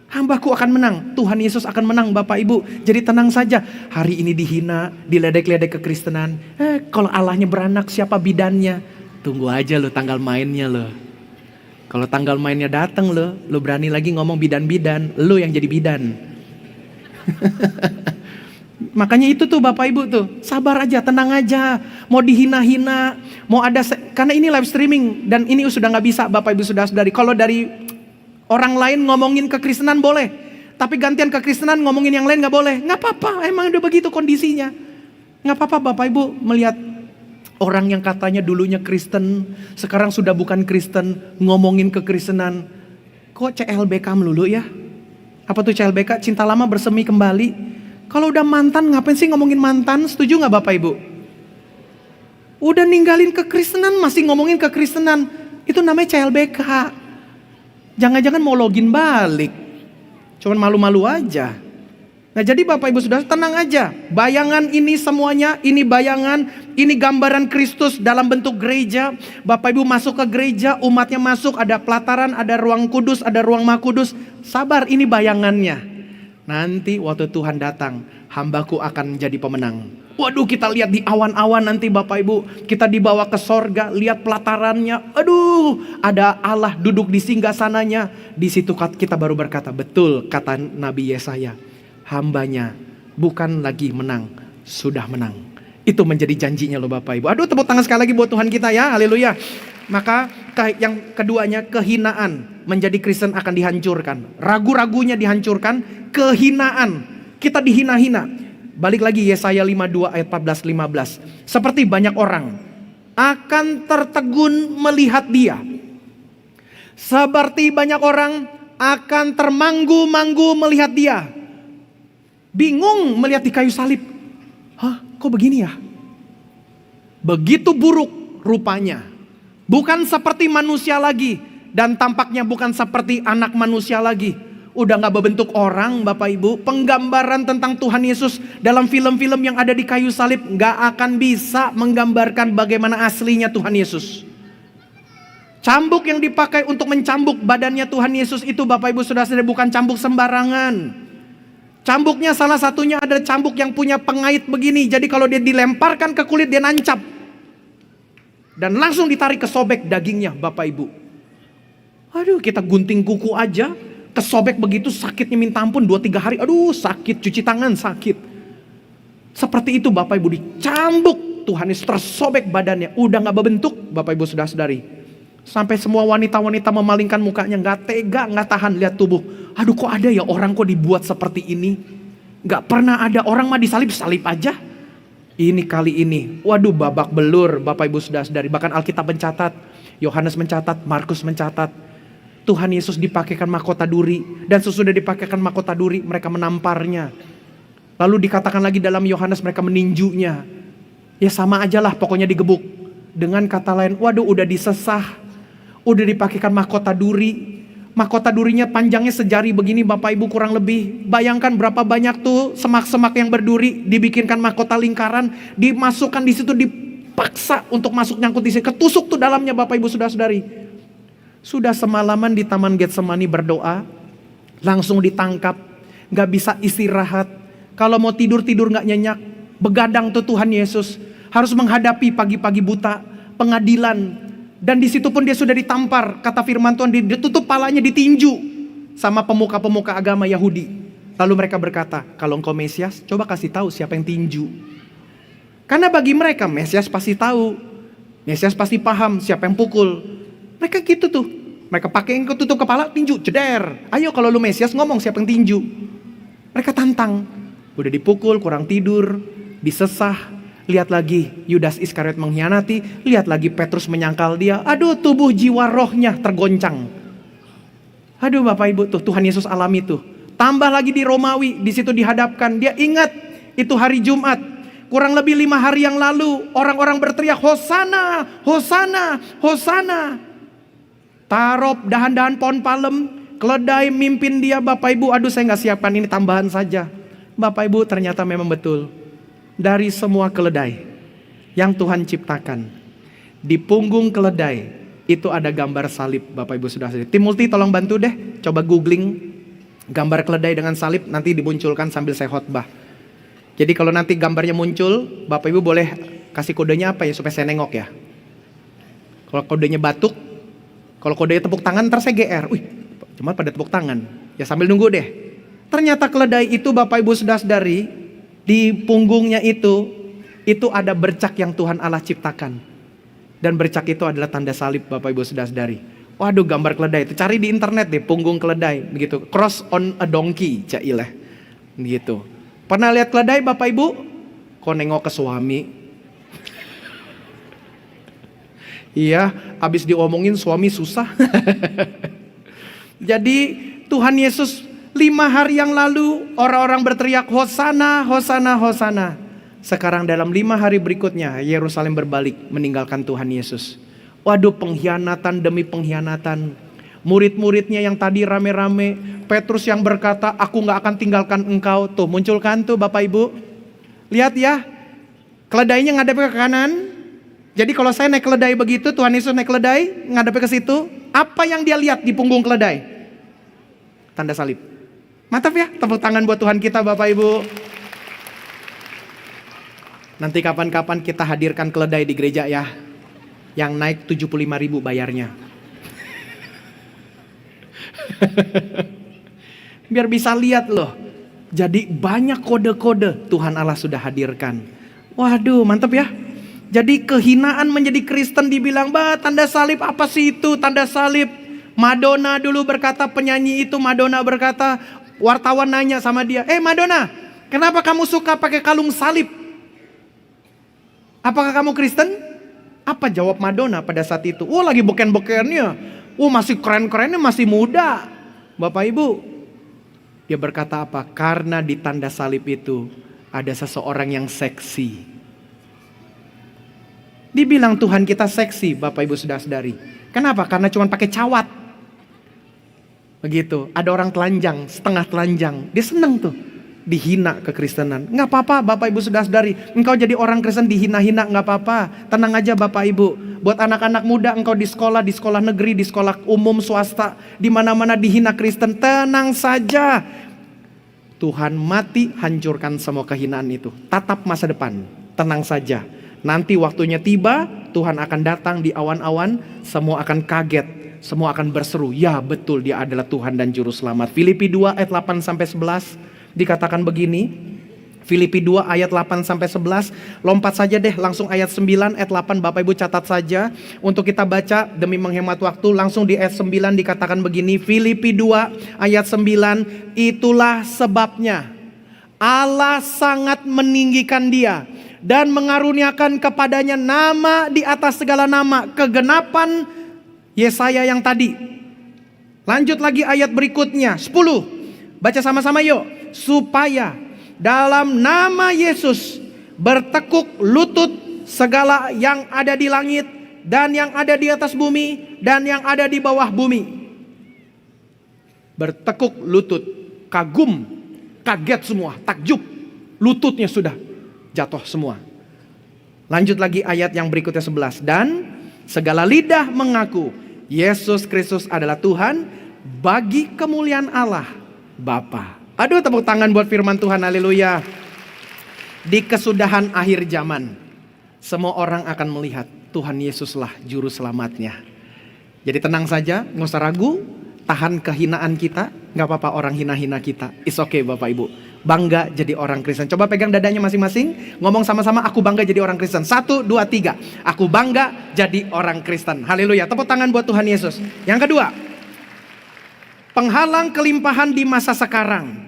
Hambaku akan menang. Tuhan Yesus akan menang Bapak Ibu. Jadi tenang saja. Hari ini dihina, diledek-ledek kekristenan. Kalau Allahnya beranak, siapa bidannya? Tunggu aja lo tanggal mainnya lo. Kalau tanggal mainnya datang lo berani lagi ngomong bidan-bidan. Lo yang jadi bidan. Makanya itu tuh Bapak Ibu tuh, sabar aja, tenang aja. Mau dihina-hina, mau ada, karena ini live streaming dan ini sudah gak bisa Bapak Ibu Saudara-saudari. Kalau dari orang lain ngomongin kekristenan boleh, tapi gantian kekristenan ngomongin yang lain gak boleh. Gak apa-apa, emang udah begitu kondisinya. Gak apa-apa Bapak Ibu melihat orang yang katanya dulunya Kristen, sekarang sudah bukan Kristen, ngomongin kekristenan. Kok CLBK melulu ya? Apa tuh CLBK? Cinta lama bersemi kembali. Kalau udah mantan, ngapain sih ngomongin mantan? Setuju gak Bapak Ibu? Udah ninggalin kekristenan, masih ngomongin kekristenan. Itu namanya CLBK. Jangan-jangan mau login balik. Cuman malu-malu aja. Nah jadi Bapak Ibu Saudara tenang aja. Bayangan ini semuanya, ini bayangan, ini gambaran Kristus dalam bentuk gereja. Bapak Ibu masuk ke gereja, umatnya masuk, ada pelataran, ada ruang kudus, ada ruang maha kudus. Sabar, ini bayangannya. Nanti waktu Tuhan datang, hambaku akan menjadi pemenang. Waduh, kita lihat di awan-awan nanti Bapak Ibu. Kita dibawa ke sorga, lihat pelatarannya. Aduh, ada Allah duduk di singgasananya. Di situ kita baru berkata, betul kata Nabi Yesaya. Hambanya bukan lagi menang, sudah menang. Itu menjadi janjinya loh Bapak Ibu. Aduh, tepuk tangan sekali lagi buat Tuhan kita ya, haleluya. Maka yang keduanya, kehinaan menjadi Kristen akan dihancurkan. Ragu-ragunya dihancurkan, kehinaan. Kita dihina-hina. Balik lagi Yesaya 52 ayat 14-15. Seperti banyak orang akan tertegun melihat dia. Seperti banyak orang akan termanggu-manggu melihat dia. Bingung melihat di kayu salib. Hah, kok begini ya? Begitu buruk rupanya. Bukan seperti manusia lagi. Dan tampaknya bukan seperti anak manusia lagi. Udah gak berbentuk orang Bapak Ibu. Penggambaran tentang Tuhan Yesus dalam film-film yang ada di kayu salib gak akan bisa menggambarkan bagaimana aslinya Tuhan Yesus. Cambuk yang dipakai untuk mencambuk badannya Tuhan Yesus itu Bapak Ibu Saudara-saudara bukan cambuk sembarangan. Cambuknya salah satunya ada cambuk yang punya pengait begini. Jadi kalau dia dilemparkan ke kulit dia nancap. Dan langsung ditarik kesobek dagingnya Bapak Ibu. Aduh, kita gunting kuku aja, kesobek begitu sakitnya minta ampun 2-3 hari. Aduh, sakit, cuci tangan sakit. Seperti itu Bapak Ibu, dicambuk. Tuhan Yesus tersobek badannya. Udah gak berbentuk Bapak Ibu saudara-saudari. Sampai semua wanita-wanita memalingkan mukanya. Gak tega, gak tahan lihat tubuh. Aduh kok ada ya orang kok dibuat seperti ini. Gak pernah ada orang mah disalib-salib aja. Ini kali ini, waduh babak belur Bapak Ibu saudara-saudari. Bahkan Alkitab mencatat, Yohanes mencatat, Markus mencatat, Tuhan Yesus dipakaikan mahkota duri. Dan sesudah dipakaikan mahkota duri, mereka menamparnya. Lalu dikatakan lagi dalam Yohanes mereka meninjunya. Ya sama aja lah pokoknya digebuk. Dengan kata lain, waduh udah disesah. Udah dipakaikan mahkota duri. Mahkota durinya panjangnya sejari begini Bapak Ibu kurang lebih. Bayangkan berapa banyak tuh semak-semak yang berduri. Dibikinkan mahkota lingkaran. Dimasukkan di situ, dipaksa untuk masuk nyangkut di situ. Ketusuk tuh dalamnya Bapak Ibu saudara-saudari. Sudah semalaman di Taman Getsemani berdoa. Langsung ditangkap. Gak bisa istirahat. Kalau mau tidur-tidur gak nyenyak. Begadang tuh Tuhan Yesus. Harus menghadapi pagi-pagi buta. Pengadilan. Dan di situ pun dia sudah ditampar. Kata firman Tuhan, ditutup palanya, ditinju sama pemuka-pemuka agama Yahudi. Lalu mereka berkata, kalau engkau Mesias, coba kasih tahu siapa yang tinju. Karena bagi mereka Mesias pasti tahu. Mesias pasti paham siapa yang pukul. Mereka gitu tuh. Mereka pakai yang tutup kepala, tinju, ceder. Ayo kalau lu Mesias ngomong siapa yang tinju. Mereka tantang. Udah dipukul, kurang tidur, disesah. Lihat lagi Yudas Iskariot mengkhianati. Lihat lagi Petrus menyangkal dia. Aduh tubuh jiwa rohnya tergoncang. Aduh Bapak Ibu tuh Tuhan Yesus alami tuh. Tambah lagi di Romawi. Di situ dihadapkan. Dia ingat itu hari Jumat. Kurang lebih 5 hari yang lalu. Orang-orang berteriak Hosana, Hosana, Hosana. Tarop, dahan-dahan pohon palem. Keledai mimpin dia Bapak Ibu. Aduh saya gak siapkan ini tambahan saja. Bapak Ibu ternyata memang betul. Dari semua keledai yang Tuhan ciptakan, di punggung keledai itu ada gambar salib Bapak Ibu saudara. Tim multi tolong bantu deh, coba googling gambar keledai dengan salib, nanti dimunculkan sambil saya khotbah. Jadi kalau nanti gambarnya muncul, Bapak Ibu boleh kasih kodenya apa ya supaya saya nengok ya. Kalau kodenya batuk, kalau kodenya tepuk tangan ntar saya GR. Wih, cuma pada tepuk tangan. Ya sambil nunggu deh. Ternyata keledai itu Bapak Ibu saudara-saudari, di punggungnya itu ada bercak yang Tuhan Allah ciptakan. Dan bercak itu adalah tanda salib Bapak Ibu saudara-saudari. Waduh gambar keledai itu, cari di internet deh punggung keledai begitu. Cross on a donkey, cailah. Begitu. Pernah lihat keledai Bapak Ibu? Kok nengok ke suami? Iya, habis diomongin suami susah. Jadi Tuhan Yesus 5 hari yang lalu orang-orang berteriak Hosana, Hosana, Hosana. Sekarang dalam 5 hari berikutnya Yerusalem berbalik meninggalkan Tuhan Yesus. Waduh pengkhianatan demi pengkhianatan. Murid-muridnya yang tadi rame-rame. Petrus yang berkata aku gak akan tinggalkan engkau. Tuh munculkan tuh Bapak Ibu. Lihat ya. Keledainya ngadep ke kanan. Jadi kalau saya naik keledai begitu, Tuhan Yesus naik keledai ngadep ke situ. Apa yang dia lihat di punggung keledai? Tanda salib. Mantap ya, tepuk tangan buat Tuhan kita Bapak Ibu. Nanti kapan-kapan kita hadirkan keledai di gereja ya. Yang naik 75.000 bayarnya. Biar bisa lihat loh. Jadi banyak kode-kode Tuhan Allah sudah hadirkan. Waduh mantap ya. Jadi kehinaan menjadi Kristen dibilang, bah tanda salib apa sih itu tanda salib. Madonna dulu berkata, penyanyi itu Madonna berkata, wartawan nanya sama dia, Madonna, kenapa kamu suka pakai kalung salib? Apakah kamu Kristen? Apa jawab Madonna pada saat itu? Lagi beken-bekennya. Masih keren-kerennya, masih muda. Bapak Ibu, dia berkata apa? Karena di tanda salib itu ada seseorang yang seksi. Dibilang Tuhan kita seksi, Bapak Ibu saudara-saudari. Kenapa? Karena cuma pakai cawat. Begitu, ada orang telanjang, setengah telanjang. Dia seneng tuh, dihina kekristenan. Gak apa-apa Bapak Ibu saudara-saudari. Engkau jadi orang Kristen dihina-hina gak apa-apa. Tenang aja Bapak Ibu. Buat anak-anak muda engkau di sekolah negeri, di sekolah umum, swasta. Di mana-mana dihina Kristen, tenang saja. Tuhan mati hancurkan semua kehinaan itu. Tatap masa depan, tenang saja. Nanti waktunya tiba, Tuhan akan datang di awan-awan. Semua akan kaget. Semua akan berseru, ya betul dia adalah Tuhan dan Juru Selamat. Filipi 2 ayat 8-11 dikatakan begini, Filipi 2 ayat 8 sampai 11. Lompat saja deh langsung ayat 9, ayat 8 Bapak Ibu catat saja untuk kita baca demi menghemat waktu. Langsung di ayat 9 dikatakan begini, Filipi 2 ayat 9, itulah sebabnya Allah sangat meninggikan dia dan mengaruniakan kepadanya nama di atas segala nama, kegenapan Yesaya yang tadi. Lanjut lagi ayat berikutnya 10. Baca sama-sama yuk. Supaya dalam nama Yesus bertekuk lutut segala yang ada di langit dan yang ada di atas bumi dan yang ada di bawah bumi. Bertekuk lutut, kagum, kaget semua, takjub. Lututnya sudah jatuh semua. Lanjut lagi ayat yang berikutnya 11. Dan segala lidah mengaku Yesus Kristus adalah Tuhan bagi kemuliaan Allah Bapa. Aduh, tepuk tangan buat firman Tuhan, haleluya. Di kesudahan akhir zaman, semua orang akan melihat Tuhan Yesuslah juru selamatnya. Jadi tenang saja, nggak usah ragu, tahan kehinaan kita, nggak apa-apa orang hina-hina kita. It's okay Bapak Ibu, bangga jadi orang Kristen. Coba pegang dadanya masing-masing, ngomong sama-sama, aku bangga jadi orang Kristen. 1, 2, 3, aku bangga jadi orang Kristen. Haleluya, tepuk tangan buat Tuhan Yesus. Yang kedua, penghalang kelimpahan di masa sekarang.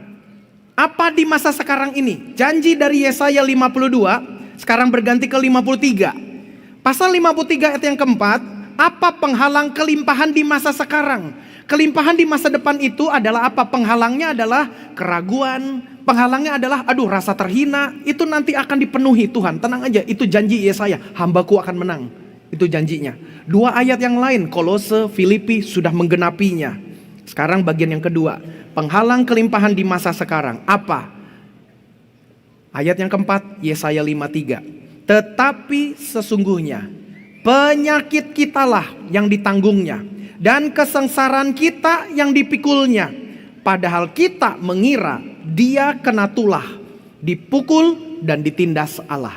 Apa di masa sekarang ini? Janji dari Yesaya 52 sekarang berganti ke 53. Pasal 53 ayat yang keempat, apa penghalang kelimpahan di masa sekarang? Kelimpahan di masa depan itu adalah apa? Penghalangnya adalah keraguan, penghalangnya adalah rasa terhina. Itu nanti akan dipenuhi Tuhan. Tenang aja, itu janji Yesaya, hambaku akan menang. Itu janjinya. 2 ayat yang lain, Kolose, Filipi sudah menggenapinya. Sekarang bagian yang kedua, penghalang kelimpahan di masa sekarang. Apa? Ayat yang keempat, Yesaya 53. Tetapi sesungguhnya penyakit kitalah yang ditanggungnya dan kesengsaraan kita yang dipikulnya. Padahal kita mengira dia kena tulah, dipukul dan ditindas Allah.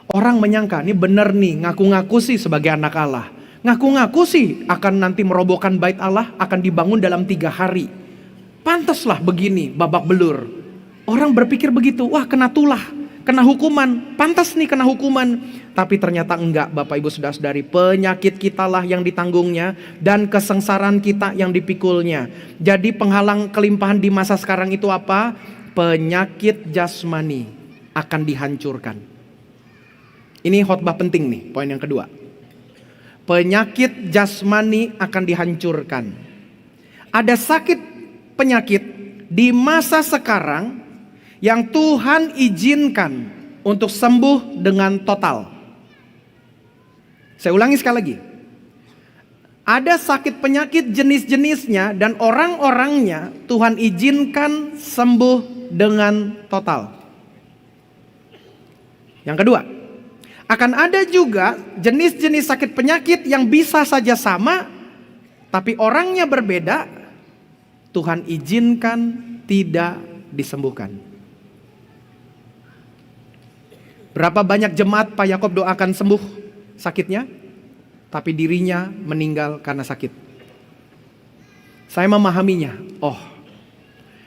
Orang menyangka, ini benar nih, ngaku-ngaku sih sebagai anak Allah. Ngaku-ngaku sih akan nanti merobohkan bait Allah, akan dibangun dalam 3 hari. Pantaslah begini, babak belur. Orang berpikir begitu, wah kena tulah, kena hukuman, pantas nih kena hukuman. Tapi ternyata enggak Bapak Ibu Saudara-saudari, penyakit kitalah yang ditanggungnya dan kesengsaraan kita yang dipikulnya. Jadi penghalang kelimpahan di masa sekarang itu apa? Penyakit jasmani akan dihancurkan. Ini khotbah penting nih, poin yang kedua. Penyakit jasmani akan dihancurkan. Ada sakit penyakit di masa sekarang yang Tuhan izinkan untuk sembuh dengan total. Saya ulangi sekali lagi. Ada sakit penyakit jenis-jenisnya dan orang-orangnya Tuhan izinkan sembuh dengan total. Yang kedua, akan ada juga jenis-jenis sakit penyakit yang bisa saja sama, tapi orangnya berbeda, Tuhan izinkan tidak disembuhkan. Berapa banyak jemaat Pak Yakob doakan sembuh sakitnya, tapi dirinya meninggal karena sakit. Saya memahaminya,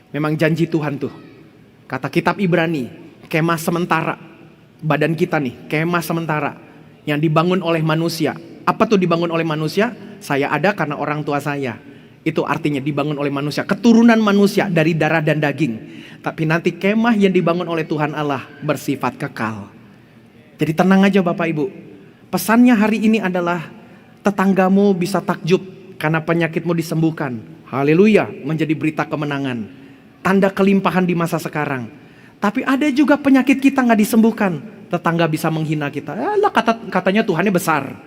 memang janji Tuhan tuh. Kata kitab Ibrani, kemah sementara. Badan kita nih, kemah sementara yang dibangun oleh manusia. Apa tuh dibangun oleh manusia? Saya ada karena orang tua saya. Itu artinya dibangun oleh manusia, keturunan manusia dari darah dan daging. Tapi nanti kemah yang dibangun oleh Tuhan Allah bersifat kekal. Jadi tenang aja Bapak Ibu. Pesannya hari ini adalah tetanggamu bisa takjub karena penyakitmu disembuhkan. Haleluya, menjadi berita kemenangan. Tanda kelimpahan di masa sekarang. Tapi ada juga penyakit kita gak disembuhkan. Tetangga bisa menghina kita. Katanya Tuhannya besar.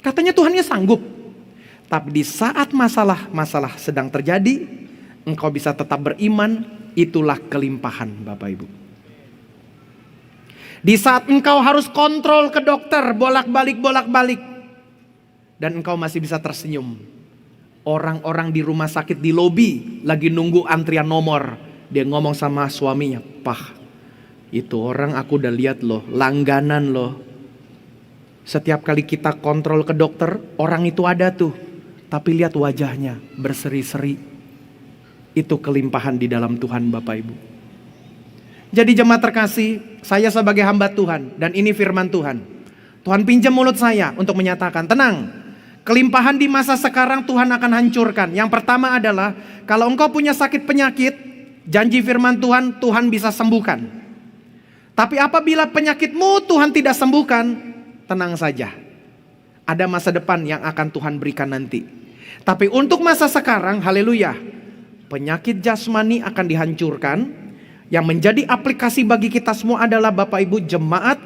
Katanya Tuhannya sanggup. Tapi di saat masalah sedang terjadi, engkau bisa tetap beriman. Itulah kelimpahan Bapak Ibu. Di saat engkau harus kontrol ke dokter, bolak-balik. Dan engkau masih bisa tersenyum. Orang-orang di rumah sakit di lobi lagi nunggu antrian nomor. Dia ngomong sama suaminya, "Pah, itu orang aku udah lihat loh, langganan loh. Setiap kali kita kontrol ke dokter, orang itu ada tuh. Tapi lihat wajahnya berseri-seri." Itu kelimpahan di dalam Tuhan Bapak Ibu. Jadi jemaat terkasih, saya sebagai hamba Tuhan, dan ini firman Tuhan. Tuhan pinjam mulut saya untuk menyatakan, tenang, kelimpahan di masa sekarang Tuhan akan hancurkan. Yang pertama adalah, kalau engkau punya sakit penyakit, janji firman Tuhan, Tuhan bisa sembuhkan. Tapi apabila penyakitmu Tuhan tidak sembuhkan, tenang saja. Ada masa depan yang akan Tuhan berikan nanti. Tapi untuk masa sekarang, haleluya, penyakit jasmani akan dihancurkan. Yang menjadi aplikasi bagi kita semua adalah Bapak Ibu jemaat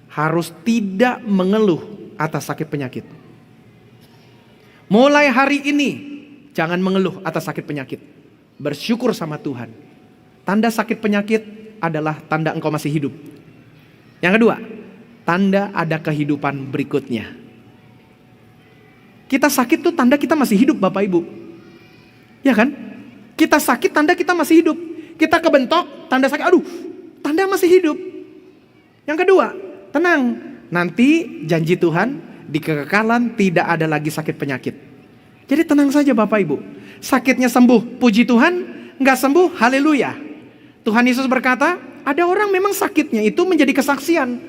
harus tidak mengeluh atas sakit penyakit. Mulai hari ini jangan mengeluh atas sakit penyakit. Bersyukur sama Tuhan. Tanda sakit penyakit adalah tanda engkau masih hidup. Yang kedua, tanda ada kehidupan berikutnya. Kita sakit tuh tanda kita masih hidup Bapak Ibu. Ya kan? Kita sakit tanda kita masih hidup. Kita kebentok, tanda sakit, aduh, tanda masih hidup. Yang kedua, tenang, nanti janji Tuhan di kekekalan tidak ada lagi sakit penyakit. Jadi tenang saja Bapak Ibu. Sakitnya sembuh, puji Tuhan. Nggak sembuh, haleluya. Tuhan Yesus berkata, ada orang memang sakitnya itu menjadi kesaksian.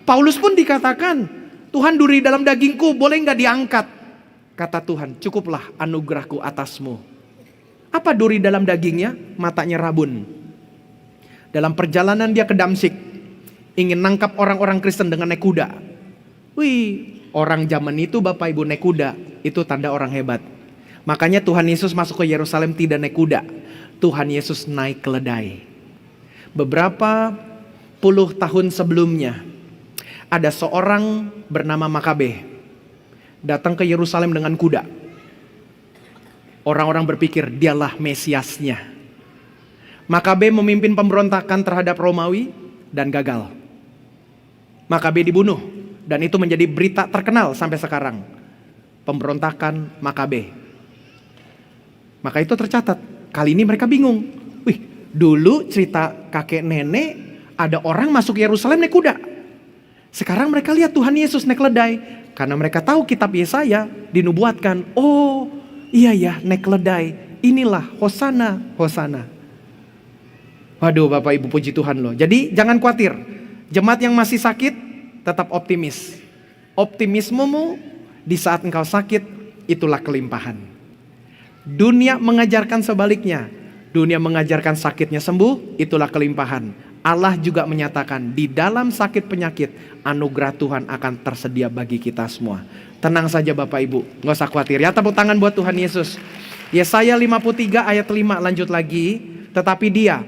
Paulus pun dikatakan, Tuhan, duri dalam dagingku boleh nggak diangkat? Kata Tuhan, cukuplah anugerahku atasmu. Apa duri dalam dagingnya? Matanya rabun. Dalam perjalanan dia ke Damsyik, ingin nangkap orang-orang Kristen dengan naik kuda. Wih, orang zaman itu Bapak Ibu naik kuda, itu tanda orang hebat. Makanya Tuhan Yesus masuk ke Yerusalem tidak naik kuda. Tuhan Yesus naik keledai. Beberapa puluh tahun sebelumnya, ada seorang bernama Makabe datang ke Yerusalem dengan kuda. Orang-orang berpikir dialah Mesiasnya. Makabe memimpin pemberontakan terhadap Romawi dan gagal. Makabe dibunuh dan itu menjadi berita terkenal sampai sekarang. Pemberontakan Makabe. Maka itu tercatat. Kali ini mereka bingung. Wih, dulu cerita kakek nenek ada orang masuk Yerusalem naik kuda. Sekarang mereka lihat Tuhan Yesus naik keledai. Karena mereka tahu kitab Yesaya dinubuatkan. Oh, iya ya, naik keledai. Inilah Hosana, Hosana. Waduh Bapak Ibu, puji Tuhan loh. Jadi jangan khawatir. Jemaat yang masih sakit tetap optimis. Optimismemu di saat engkau sakit itulah kelimpahan. Dunia mengajarkan sebaliknya. Dunia mengajarkan sakitnya sembuh, itulah kelimpahan. Allah juga menyatakan di dalam sakit penyakit anugerah Tuhan akan tersedia bagi kita semua. Tenang saja Bapak Ibu, gak usah khawatir ya. Tepuk tangan buat Tuhan Yesus. Yesaya 53 ayat 5 lanjut lagi. Tetapi dia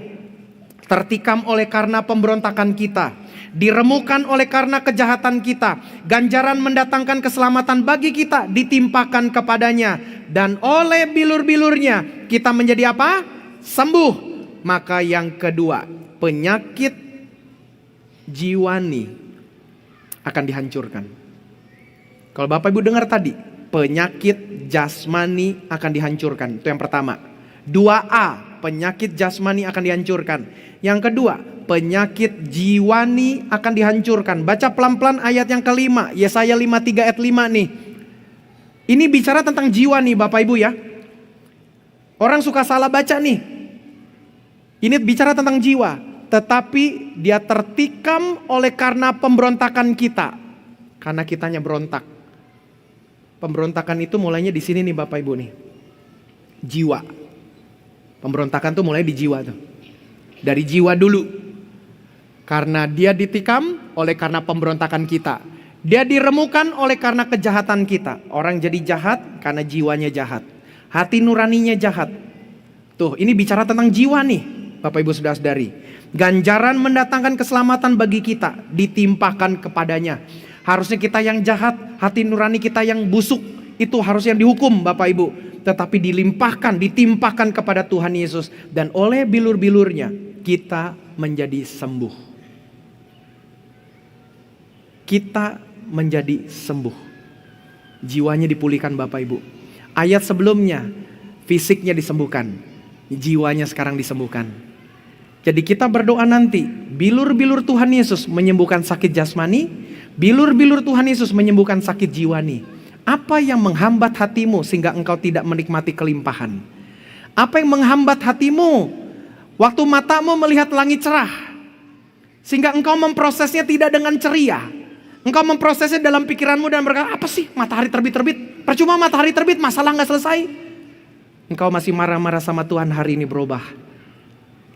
tertikam oleh karena pemberontakan kita, diremukan oleh karena kejahatan kita, ganjaran mendatangkan keselamatan bagi kita ditimpakan kepadanya, dan oleh bilur-bilurnya kita menjadi apa? Sembuh. Maka yang kedua, penyakit jiwani akan dihancurkan. Kalau Bapak Ibu dengar tadi, penyakit jasmani akan dihancurkan. Itu yang pertama. 2A, penyakit jasmani akan dihancurkan. Yang kedua, penyakit jiwani akan dihancurkan. Baca pelan-pelan ayat yang kelima, Yesaya 53 ayat 5 nih. Ini bicara tentang jiwa nih Bapak Ibu ya. Orang suka salah baca nih. Ini bicara tentang jiwa. Tetapi dia tertikam oleh karena pemberontakan kita. Karena kitanya berontak. Pemberontakan itu mulainya di sini nih Bapak Ibu nih. Jiwa. Pemberontakan tuh mulai di jiwa tuh. Dari jiwa dulu. Karena dia ditikam oleh karena pemberontakan kita. Dia diremukan oleh karena kejahatan kita. Orang jadi jahat karena jiwanya jahat. Hati nuraninya jahat. Tuh, ini bicara tentang jiwa nih, Bapak Ibu Saudara-saudari. Ganjaran mendatangkan keselamatan bagi kita ditimpakan kepadanya. Harusnya kita yang jahat, hati nurani kita yang busuk, itu harusnya dihukum Bapak Ibu. Tetapi dilimpahkan, ditimpakan kepada Tuhan Yesus. Dan oleh bilur-bilurnya kita menjadi sembuh. Kita menjadi sembuh. Jiwanya dipulihkan Bapak Ibu. Ayat sebelumnya, fisiknya disembuhkan. Jiwanya sekarang disembuhkan. Jadi kita berdoa nanti, bilur-bilur Tuhan Yesus menyembuhkan sakit jasmani, bilur-bilur Tuhan Yesus menyembuhkan sakit jiwani. Apa yang menghambat hatimu sehingga engkau tidak menikmati kelimpahan? Apa yang menghambat hatimu Waktu matamu melihat langit cerah, sehingga engkau memprosesnya tidak dengan ceria. Engkau memprosesnya dalam pikiranmu dan berkata, apa sih matahari terbit-terbit? Percuma matahari terbit, masalah gak selesai. Engkau masih marah-marah sama Tuhan, hari ini berubah.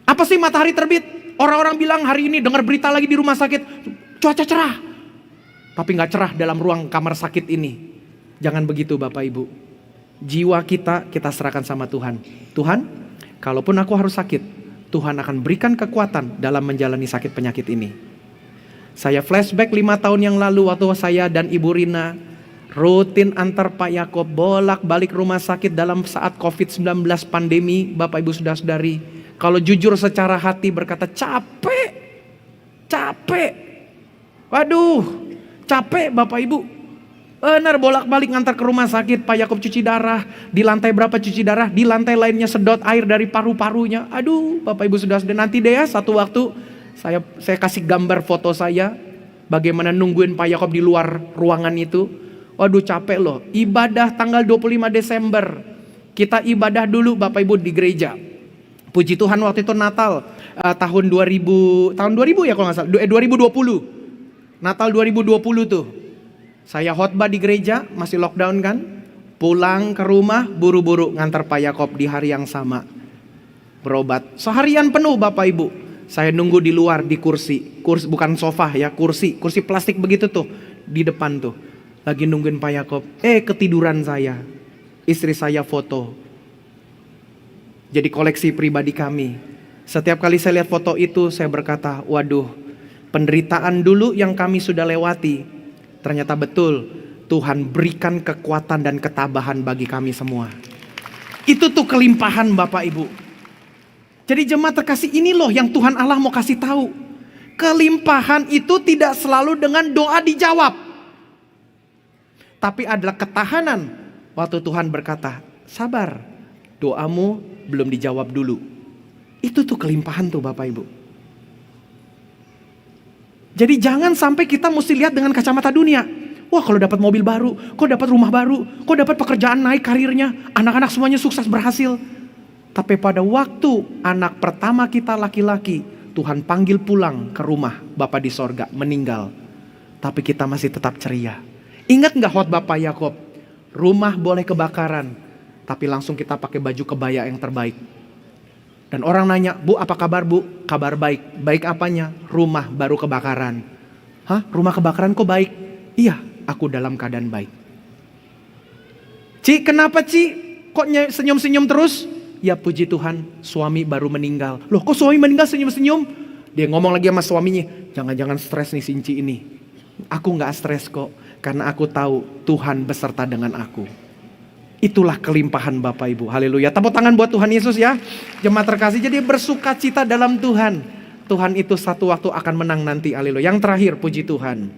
Apa sih matahari terbit? Orang-orang bilang hari ini dengar berita lagi di rumah sakit, cuaca cerah. Tapi gak cerah dalam ruang kamar sakit ini. Jangan begitu Bapak Ibu. Jiwa kita serahkan sama Tuhan. Tuhan, kalaupun aku harus sakit, Tuhan akan berikan kekuatan dalam menjalani sakit penyakit ini. Saya flashback 5 tahun yang lalu waktu saya dan Ibu Rina rutin antar Pak Yakob bolak-balik rumah sakit dalam saat COVID-19 pandemi. Bapak Ibu saudara-saudari, kalau jujur secara hati berkata capek. Waduh, capek Bapak Ibu. Benar, bolak-balik ngantar ke rumah sakit. Pak Yakob cuci darah. Di lantai berapa cuci darah? Di lantai lainnya sedot air dari paru-parunya. Aduh Bapak Ibu saudara-saudari, nanti deh ya satu waktu saya kasih gambar foto saya. Bagaimana nungguin Pak Yakob di luar ruangan itu. Waduh capek loh. Ibadah tanggal 25 Desember. Kita ibadah dulu Bapak Ibu di gereja. Puji Tuhan waktu itu Natal tahun 2000 ya kalau nggak salah, 2020. Natal 2020 tuh. Saya khotbah di gereja, masih lockdown kan. Pulang ke rumah buru-buru ngantar Pak Yakob di hari yang sama. Berobat. Seharian penuh Bapak Ibu. Saya nunggu di luar di kursi bukan sofa ya, kursi plastik begitu tuh di depan tuh. Lagi nungguin Pak Yakob. Ketiduran saya. Istri saya foto. Jadi koleksi pribadi kami. Setiap kali saya lihat foto itu saya berkata, waduh, penderitaan dulu yang kami sudah lewati, ternyata betul Tuhan berikan kekuatan dan ketabahan bagi kami semua. Itu tuh kelimpahan Bapak Ibu. Jadi jemaat terkasih, ini loh yang Tuhan Allah mau kasih tahu. Kelimpahan itu tidak selalu dengan doa dijawab. Tapi adalah ketahanan waktu Tuhan berkata, sabar, doamu belum dijawab dulu. Itu tuh kelimpahan tuh Bapak Ibu. Jadi jangan sampai kita mesti lihat dengan kacamata dunia. Wah kalau dapat mobil baru, kok dapat rumah baru, kok dapat pekerjaan naik karirnya, anak-anak semuanya sukses berhasil. Tapi pada waktu anak pertama kita laki-laki, Tuhan panggil pulang ke rumah Bapa di sorga, meninggal. Tapi kita masih tetap ceria. Ingat gak khotbah Pak Yakob? Rumah boleh kebakaran, tapi langsung kita pakai baju kebaya yang terbaik. Dan orang nanya, Bu apa kabar Bu? Kabar baik. Baik apanya? Rumah baru kebakaran. Hah? Rumah kebakaran kok baik? Iya, aku dalam keadaan baik. Ci, kenapa Ci? Kok senyum-senyum terus? Ya puji Tuhan, suami baru meninggal. Loh kok suami meninggal senyum-senyum? Dia ngomong lagi sama suaminya, jangan-jangan stres nih si Ci ini. Aku gak stres kok, karena aku tahu Tuhan beserta dengan aku. Itulah kelimpahan Bapak Ibu. Haleluya. Tepuk tangan buat Tuhan Yesus ya. Jemaat terkasih, jadi bersukacita dalam Tuhan. Tuhan itu satu waktu akan menang nanti. Haleluya. Yang terakhir, puji Tuhan.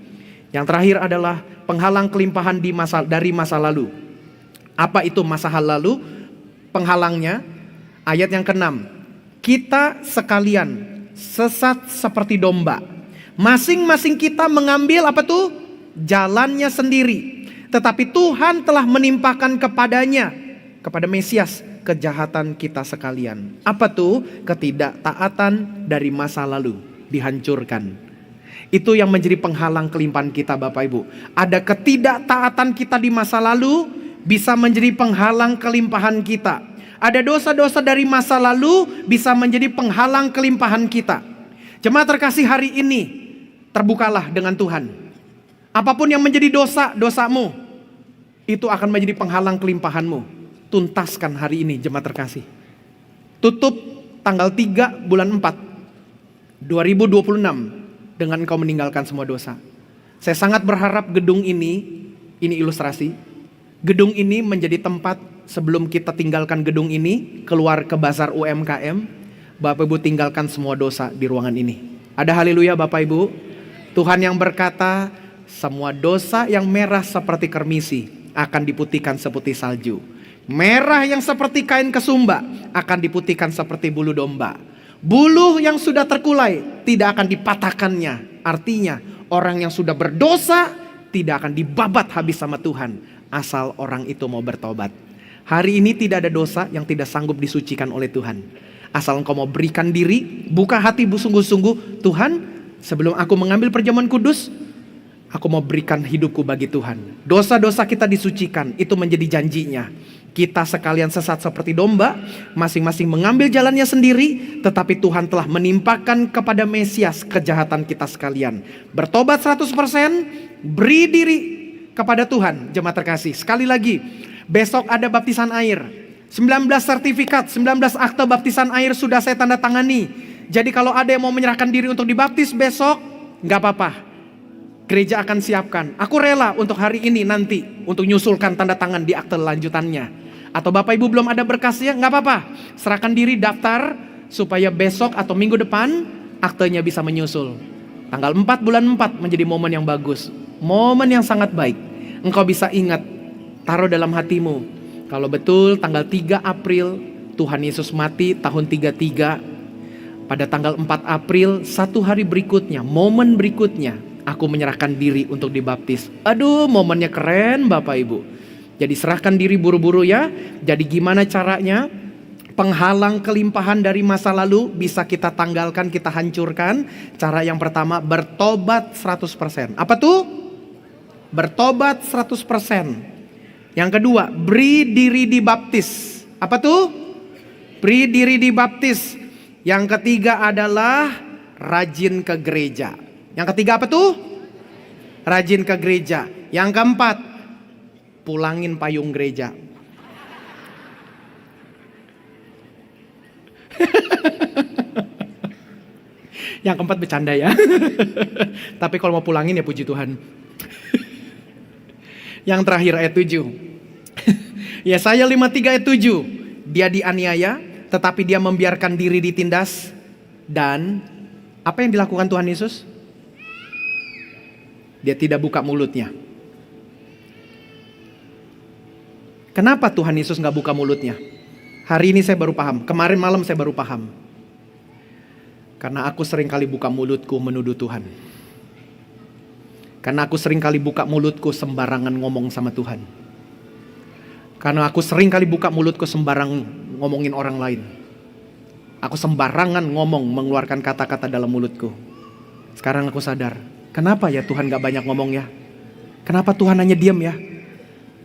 Yang terakhir adalah penghalang kelimpahan dari masa lalu. Apa itu masa lalu? Penghalangnya ayat yang ke-6. Kita sekalian sesat seperti domba. Masing-masing kita mengambil apa tuh? Jalannya sendiri. Tetapi Tuhan telah menimpakan kepadanya, kepada Mesias, kejahatan kita sekalian. Apa tuh? Ketidaktaatan dari masa lalu dihancurkan. Itu yang menjadi penghalang kelimpahan kita Bapak Ibu. Ada ketidaktaatan kita di masa lalu bisa menjadi penghalang kelimpahan kita. Ada dosa-dosa dari masa lalu bisa menjadi penghalang kelimpahan kita. Jemaat terkasih, hari ini terbukalah dengan Tuhan. Apapun yang menjadi dosamu, itu akan menjadi penghalang kelimpahanmu. Tuntaskan hari ini jemaat terkasih. Tutup tanggal 3 bulan 4 2026 dengan kau meninggalkan semua dosa. Saya sangat berharap gedung ini ilustrasi. Gedung ini menjadi tempat sebelum kita tinggalkan gedung ini, keluar ke bazar UMKM, Bapak Ibu tinggalkan semua dosa di ruangan ini. Ada haleluya Bapak Ibu. Tuhan yang berkata, semua dosa yang merah seperti kermisi akan diputihkan seperti salju. Merah yang seperti kain kesumba akan diputihkan seperti bulu domba. Bulu yang sudah terkulai tidak akan dipatahkannya. Artinya orang yang sudah berdosa tidak akan dibabat habis sama Tuhan, asal orang itu mau bertobat. Hari ini tidak ada dosa yang tidak sanggup disucikan oleh Tuhan. Asal engkau mau berikan diri, buka hati sungguh-sungguh, Tuhan, sebelum aku mengambil perjamuan kudus, aku mau berikan hidupku bagi Tuhan. Dosa-dosa kita disucikan, itu menjadi janjinya. Kita sekalian sesat seperti domba, masing-masing mengambil jalannya sendiri, tetapi Tuhan telah menimpakan kepada Mesias kejahatan kita sekalian. Bertobat 100%, beri diri kepada Tuhan. Jemaat terkasih, sekali lagi, besok ada baptisan air. 19 sertifikat, 19 akte baptisan air sudah saya tanda tangani. Jadi kalau ada yang mau menyerahkan diri untuk dibaptis besok, gak apa-apa. Gereja akan siapkan. Aku rela untuk hari ini nanti untuk nyusulkan tanda tangan di akte lanjutannya. Atau Bapak Ibu belum ada berkasnya, gak apa-apa. Serahkan diri daftar supaya besok atau minggu depan aktenya bisa menyusul. Tanggal 4 bulan 4 menjadi momen yang bagus. Momen yang sangat baik. Engkau bisa ingat, taruh dalam hatimu. Kalau betul tanggal 3 April Tuhan Yesus mati tahun 33. Pada tanggal 4 April, satu hari berikutnya, momen berikutnya, aku menyerahkan diri untuk dibaptis. Aduh, momennya keren Bapak Ibu. Jadi serahkan diri buru-buru ya. Jadi gimana caranya? Penghalang kelimpahan dari masa lalu bisa kita tanggalkan, kita hancurkan. Cara yang pertama, bertobat 100%. Apa tuh? Bertobat 100%. Yang kedua, beri diri dibaptis. Apa tuh? Beri diri dibaptis. Yang ketiga adalah rajin ke gereja. Yang ketiga apa tuh? Rajin ke gereja. Yang keempat, pulangin payung gereja. Yang keempat bercanda ya. Tapi kalau mau pulangin ya puji Tuhan. Yang terakhir ayat 7. Yesaya 53 ayat 7. Dia dianiaya, tetapi dia membiarkan diri ditindas. Dan apa yang dilakukan Tuhan Yesus? Dia tidak buka mulutnya. Kenapa Tuhan Yesus gak buka mulutnya? Hari ini saya baru paham. Kemarin malam saya baru paham. Karena aku sering kali buka mulutku menuduh Tuhan. Karena aku sering kali buka mulutku sembarangan ngomong sama Tuhan. Karena aku sering kali buka mulutku sembarang ngomongin orang lain. Aku sembarangan ngomong, mengeluarkan kata-kata dalam mulutku. Sekarang aku sadar, kenapa ya Tuhan gak banyak ngomong ya? Kenapa Tuhan hanya diam ya?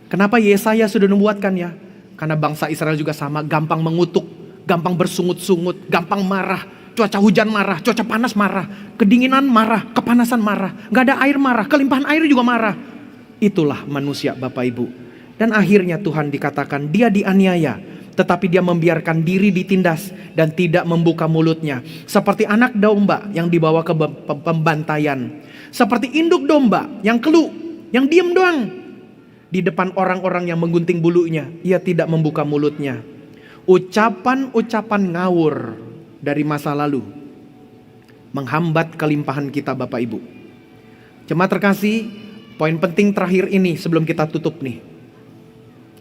Kenapa Yesaya sudah nubuatkan ya? Karena bangsa Israel juga sama, gampang mengutuk, gampang bersungut-sungut, gampang marah. Cuaca hujan marah, cuaca panas marah, kedinginan marah, kepanasan marah, gak ada air marah, kelimpahan air juga marah. Itulah manusia Bapak Ibu. Dan akhirnya Tuhan dikatakan dia dianiaya, tetapi dia membiarkan diri ditindas dan tidak membuka mulutnya. Seperti anak domba yang dibawa ke pembantaian. Seperti induk domba yang keluh, yang diem doang. Di depan orang-orang yang menggunting bulunya, ia tidak membuka mulutnya. Ucapan-ucapan ngawur dari masa lalu menghambat kelimpahan kita Bapak Ibu. Jemaat terkasih, poin penting terakhir ini sebelum kita tutup nih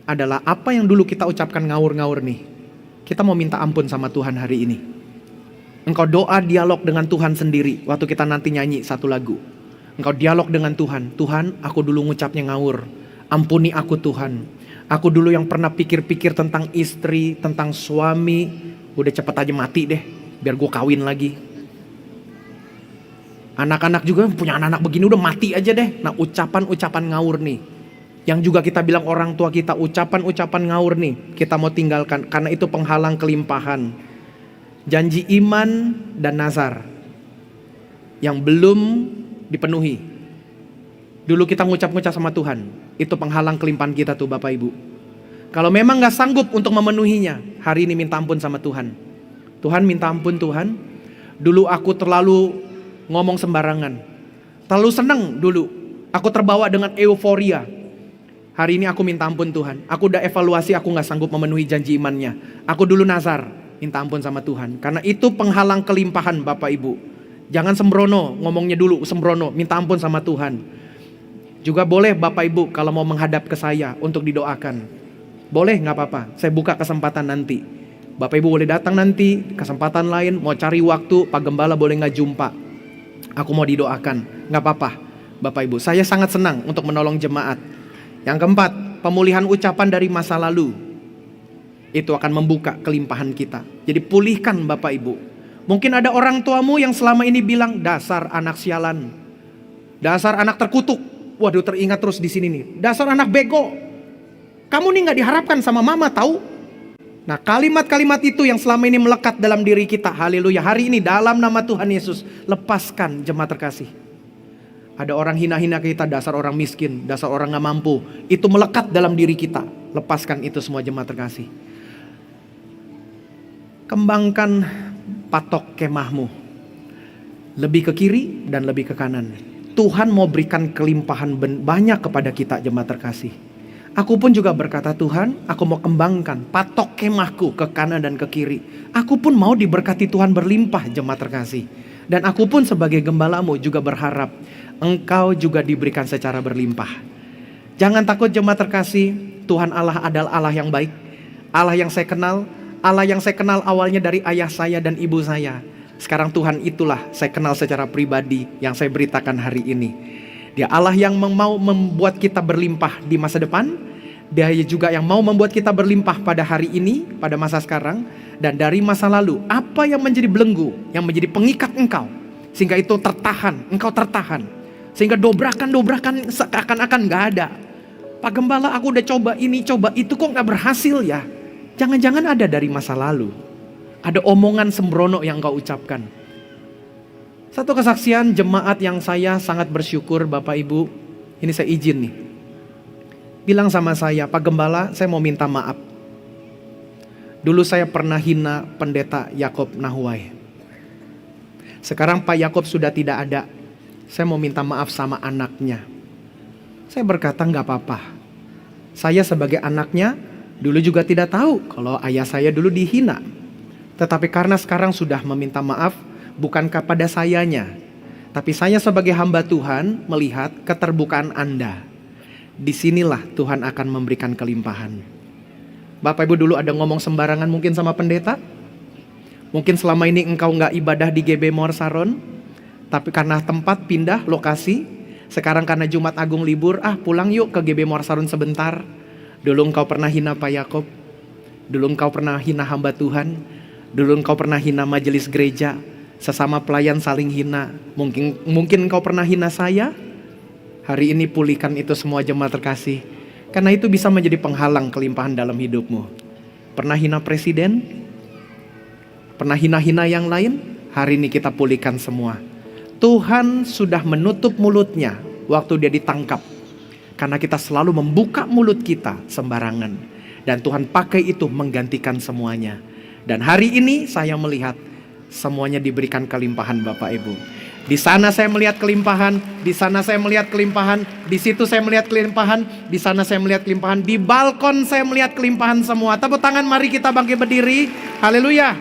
adalah apa yang dulu kita ucapkan ngawur-ngawur nih. Kita mau minta ampun sama Tuhan hari ini. Engkau doa dialog dengan Tuhan sendiri waktu kita nanti nyanyi satu lagu. Engkau dialog dengan Tuhan. Tuhan, aku dulu ngucapnya ngawur. Ampuni aku Tuhan. Aku dulu yang pernah pikir-pikir tentang istri, tentang suami. Udah cepet aja mati deh, biar gue kawin lagi. Anak-anak juga punya anak-anak begini udah mati aja deh. Nah, ucapan-ucapan ngawur nih, yang juga kita bilang orang tua kita, ucapan-ucapan ngawur nih, kita mau tinggalkan. Karena itu penghalang kelimpahan. Janji iman dan nazar yang belum dipenuhi. Dulu kita ngucap-ngucap sama Tuhan, itu penghalang kelimpahan kita tuh Bapak Ibu. Kalau memang gak sanggup untuk memenuhinya, hari ini minta ampun sama Tuhan. Tuhan, minta ampun Tuhan. Dulu aku terlalu ngomong sembarangan. Terlalu senang dulu. Aku terbawa dengan euforia. Hari ini aku minta ampun Tuhan. Aku udah evaluasi, aku gak sanggup memenuhi janji imannya. Aku dulu nazar, minta ampun sama Tuhan. Karena itu penghalang kelimpahan Bapak Ibu. Jangan sembrono, ngomongnya dulu sembrono, minta ampun sama Tuhan. Juga boleh Bapak Ibu kalau mau menghadap ke saya untuk didoakan. Boleh, gak apa-apa, saya buka kesempatan nanti. Bapak Ibu boleh datang nanti, kesempatan lain, mau cari waktu, Pak Gembala boleh gak jumpa. Aku mau didoakan, gak apa-apa Bapak Ibu. Saya sangat senang untuk menolong jemaat. Yang keempat, pemulihan ucapan dari masa lalu. Itu akan membuka kelimpahan kita. Jadi pulihkan Bapak Ibu. Mungkin ada orang tuamu yang selama ini bilang, dasar anak sialan, dasar anak terkutuk. Waduh, teringat terus di sini nih. Dasar anak bego. Kamu nih nggak diharapkan sama mama tahu. Nah, kalimat-kalimat itu yang selama ini melekat dalam diri kita. Haleluya. Hari ini dalam nama Tuhan Yesus, lepaskan jemaat terkasih. Ada orang hina-hina kita, dasar orang miskin, dasar orang nggak mampu. Itu melekat dalam diri kita. Lepaskan itu semua jemaat terkasih. Kembangkan patok kemahmu. Lebih ke kiri dan lebih ke kanan. Tuhan mau berikan kelimpahan banyak kepada kita jemaat terkasih. Aku pun juga berkata, Tuhan, aku mau kembangkan patok kemahku ke kanan dan ke kiri. Aku pun mau diberkati Tuhan berlimpah jemaat terkasih. Dan aku pun sebagai gembalamu juga berharap engkau juga diberikan secara berlimpah. Jangan takut jemaat terkasih, Tuhan Allah adalah Allah yang baik. Allah yang saya kenal, Allah yang saya kenal awalnya dari ayah saya dan ibu saya. Sekarang Tuhan itulah saya kenal secara pribadi yang saya beritakan hari ini. Dia Allah yang mau membuat kita berlimpah di masa depan. Dia juga yang mau membuat kita berlimpah pada hari ini, pada masa sekarang. Dan dari masa lalu, apa yang menjadi belenggu, yang menjadi pengikat engkau, sehingga itu tertahan, engkau tertahan. Sehingga dobrakan-dobrakan seakan-akan gak ada. Pak Gembala, aku udah coba ini, coba itu, kok gak berhasil ya? Jangan-jangan ada dari masa lalu. Ada omongan sembrono yang kau ucapkan. Satu kesaksian jemaat yang saya sangat bersyukur Bapak Ibu. Ini saya izin nih. Bilang sama saya, Pak Gembala, saya mau minta maaf. Dulu saya pernah hina pendeta Yakob Nahuai. Sekarang Pak Yakob sudah tidak ada. Saya mau minta maaf sama anaknya. Saya berkata gak apa-apa. Saya sebagai anaknya dulu juga tidak tahu kalau ayah saya dulu dihina. Tetapi karena sekarang sudah meminta maaf, bukan kepada sayanya, tapi saya sebagai hamba Tuhan melihat keterbukaan Anda. Disinilah Tuhan akan memberikan kelimpahan. Bapak Ibu dulu ada ngomong sembarangan mungkin sama pendeta. Mungkin selama ini engkau gak ibadah di GB Mawar Saron, tapi karena tempat pindah lokasi, sekarang karena Jumat Agung libur, pulang yuk ke GB Mawar Saron sebentar. Dulu engkau pernah hina Pak Yakob, dulu engkau pernah hina hamba Tuhan, dulu engkau pernah hina majelis gereja, sesama pelayan saling hina. Mungkin engkau pernah hina saya. Hari ini pulihkan itu semua jemaat terkasih, karena itu bisa menjadi penghalang kelimpahan dalam hidupmu. Pernah hina presiden, pernah hina-hina yang lain, hari ini kita pulihkan semua. Tuhan sudah menutup mulutnya waktu dia ditangkap, karena kita selalu membuka mulut kita sembarangan. Dan Tuhan pakai itu menggantikan semuanya. Dan hari ini saya melihat semuanya diberikan kelimpahan Bapak Ibu. Di sana saya melihat kelimpahan, di sana saya melihat kelimpahan, di situ saya melihat kelimpahan, di sana saya melihat kelimpahan, di balkon saya melihat kelimpahan semua. Tepuk tangan, mari kita bangkit berdiri. Haleluya.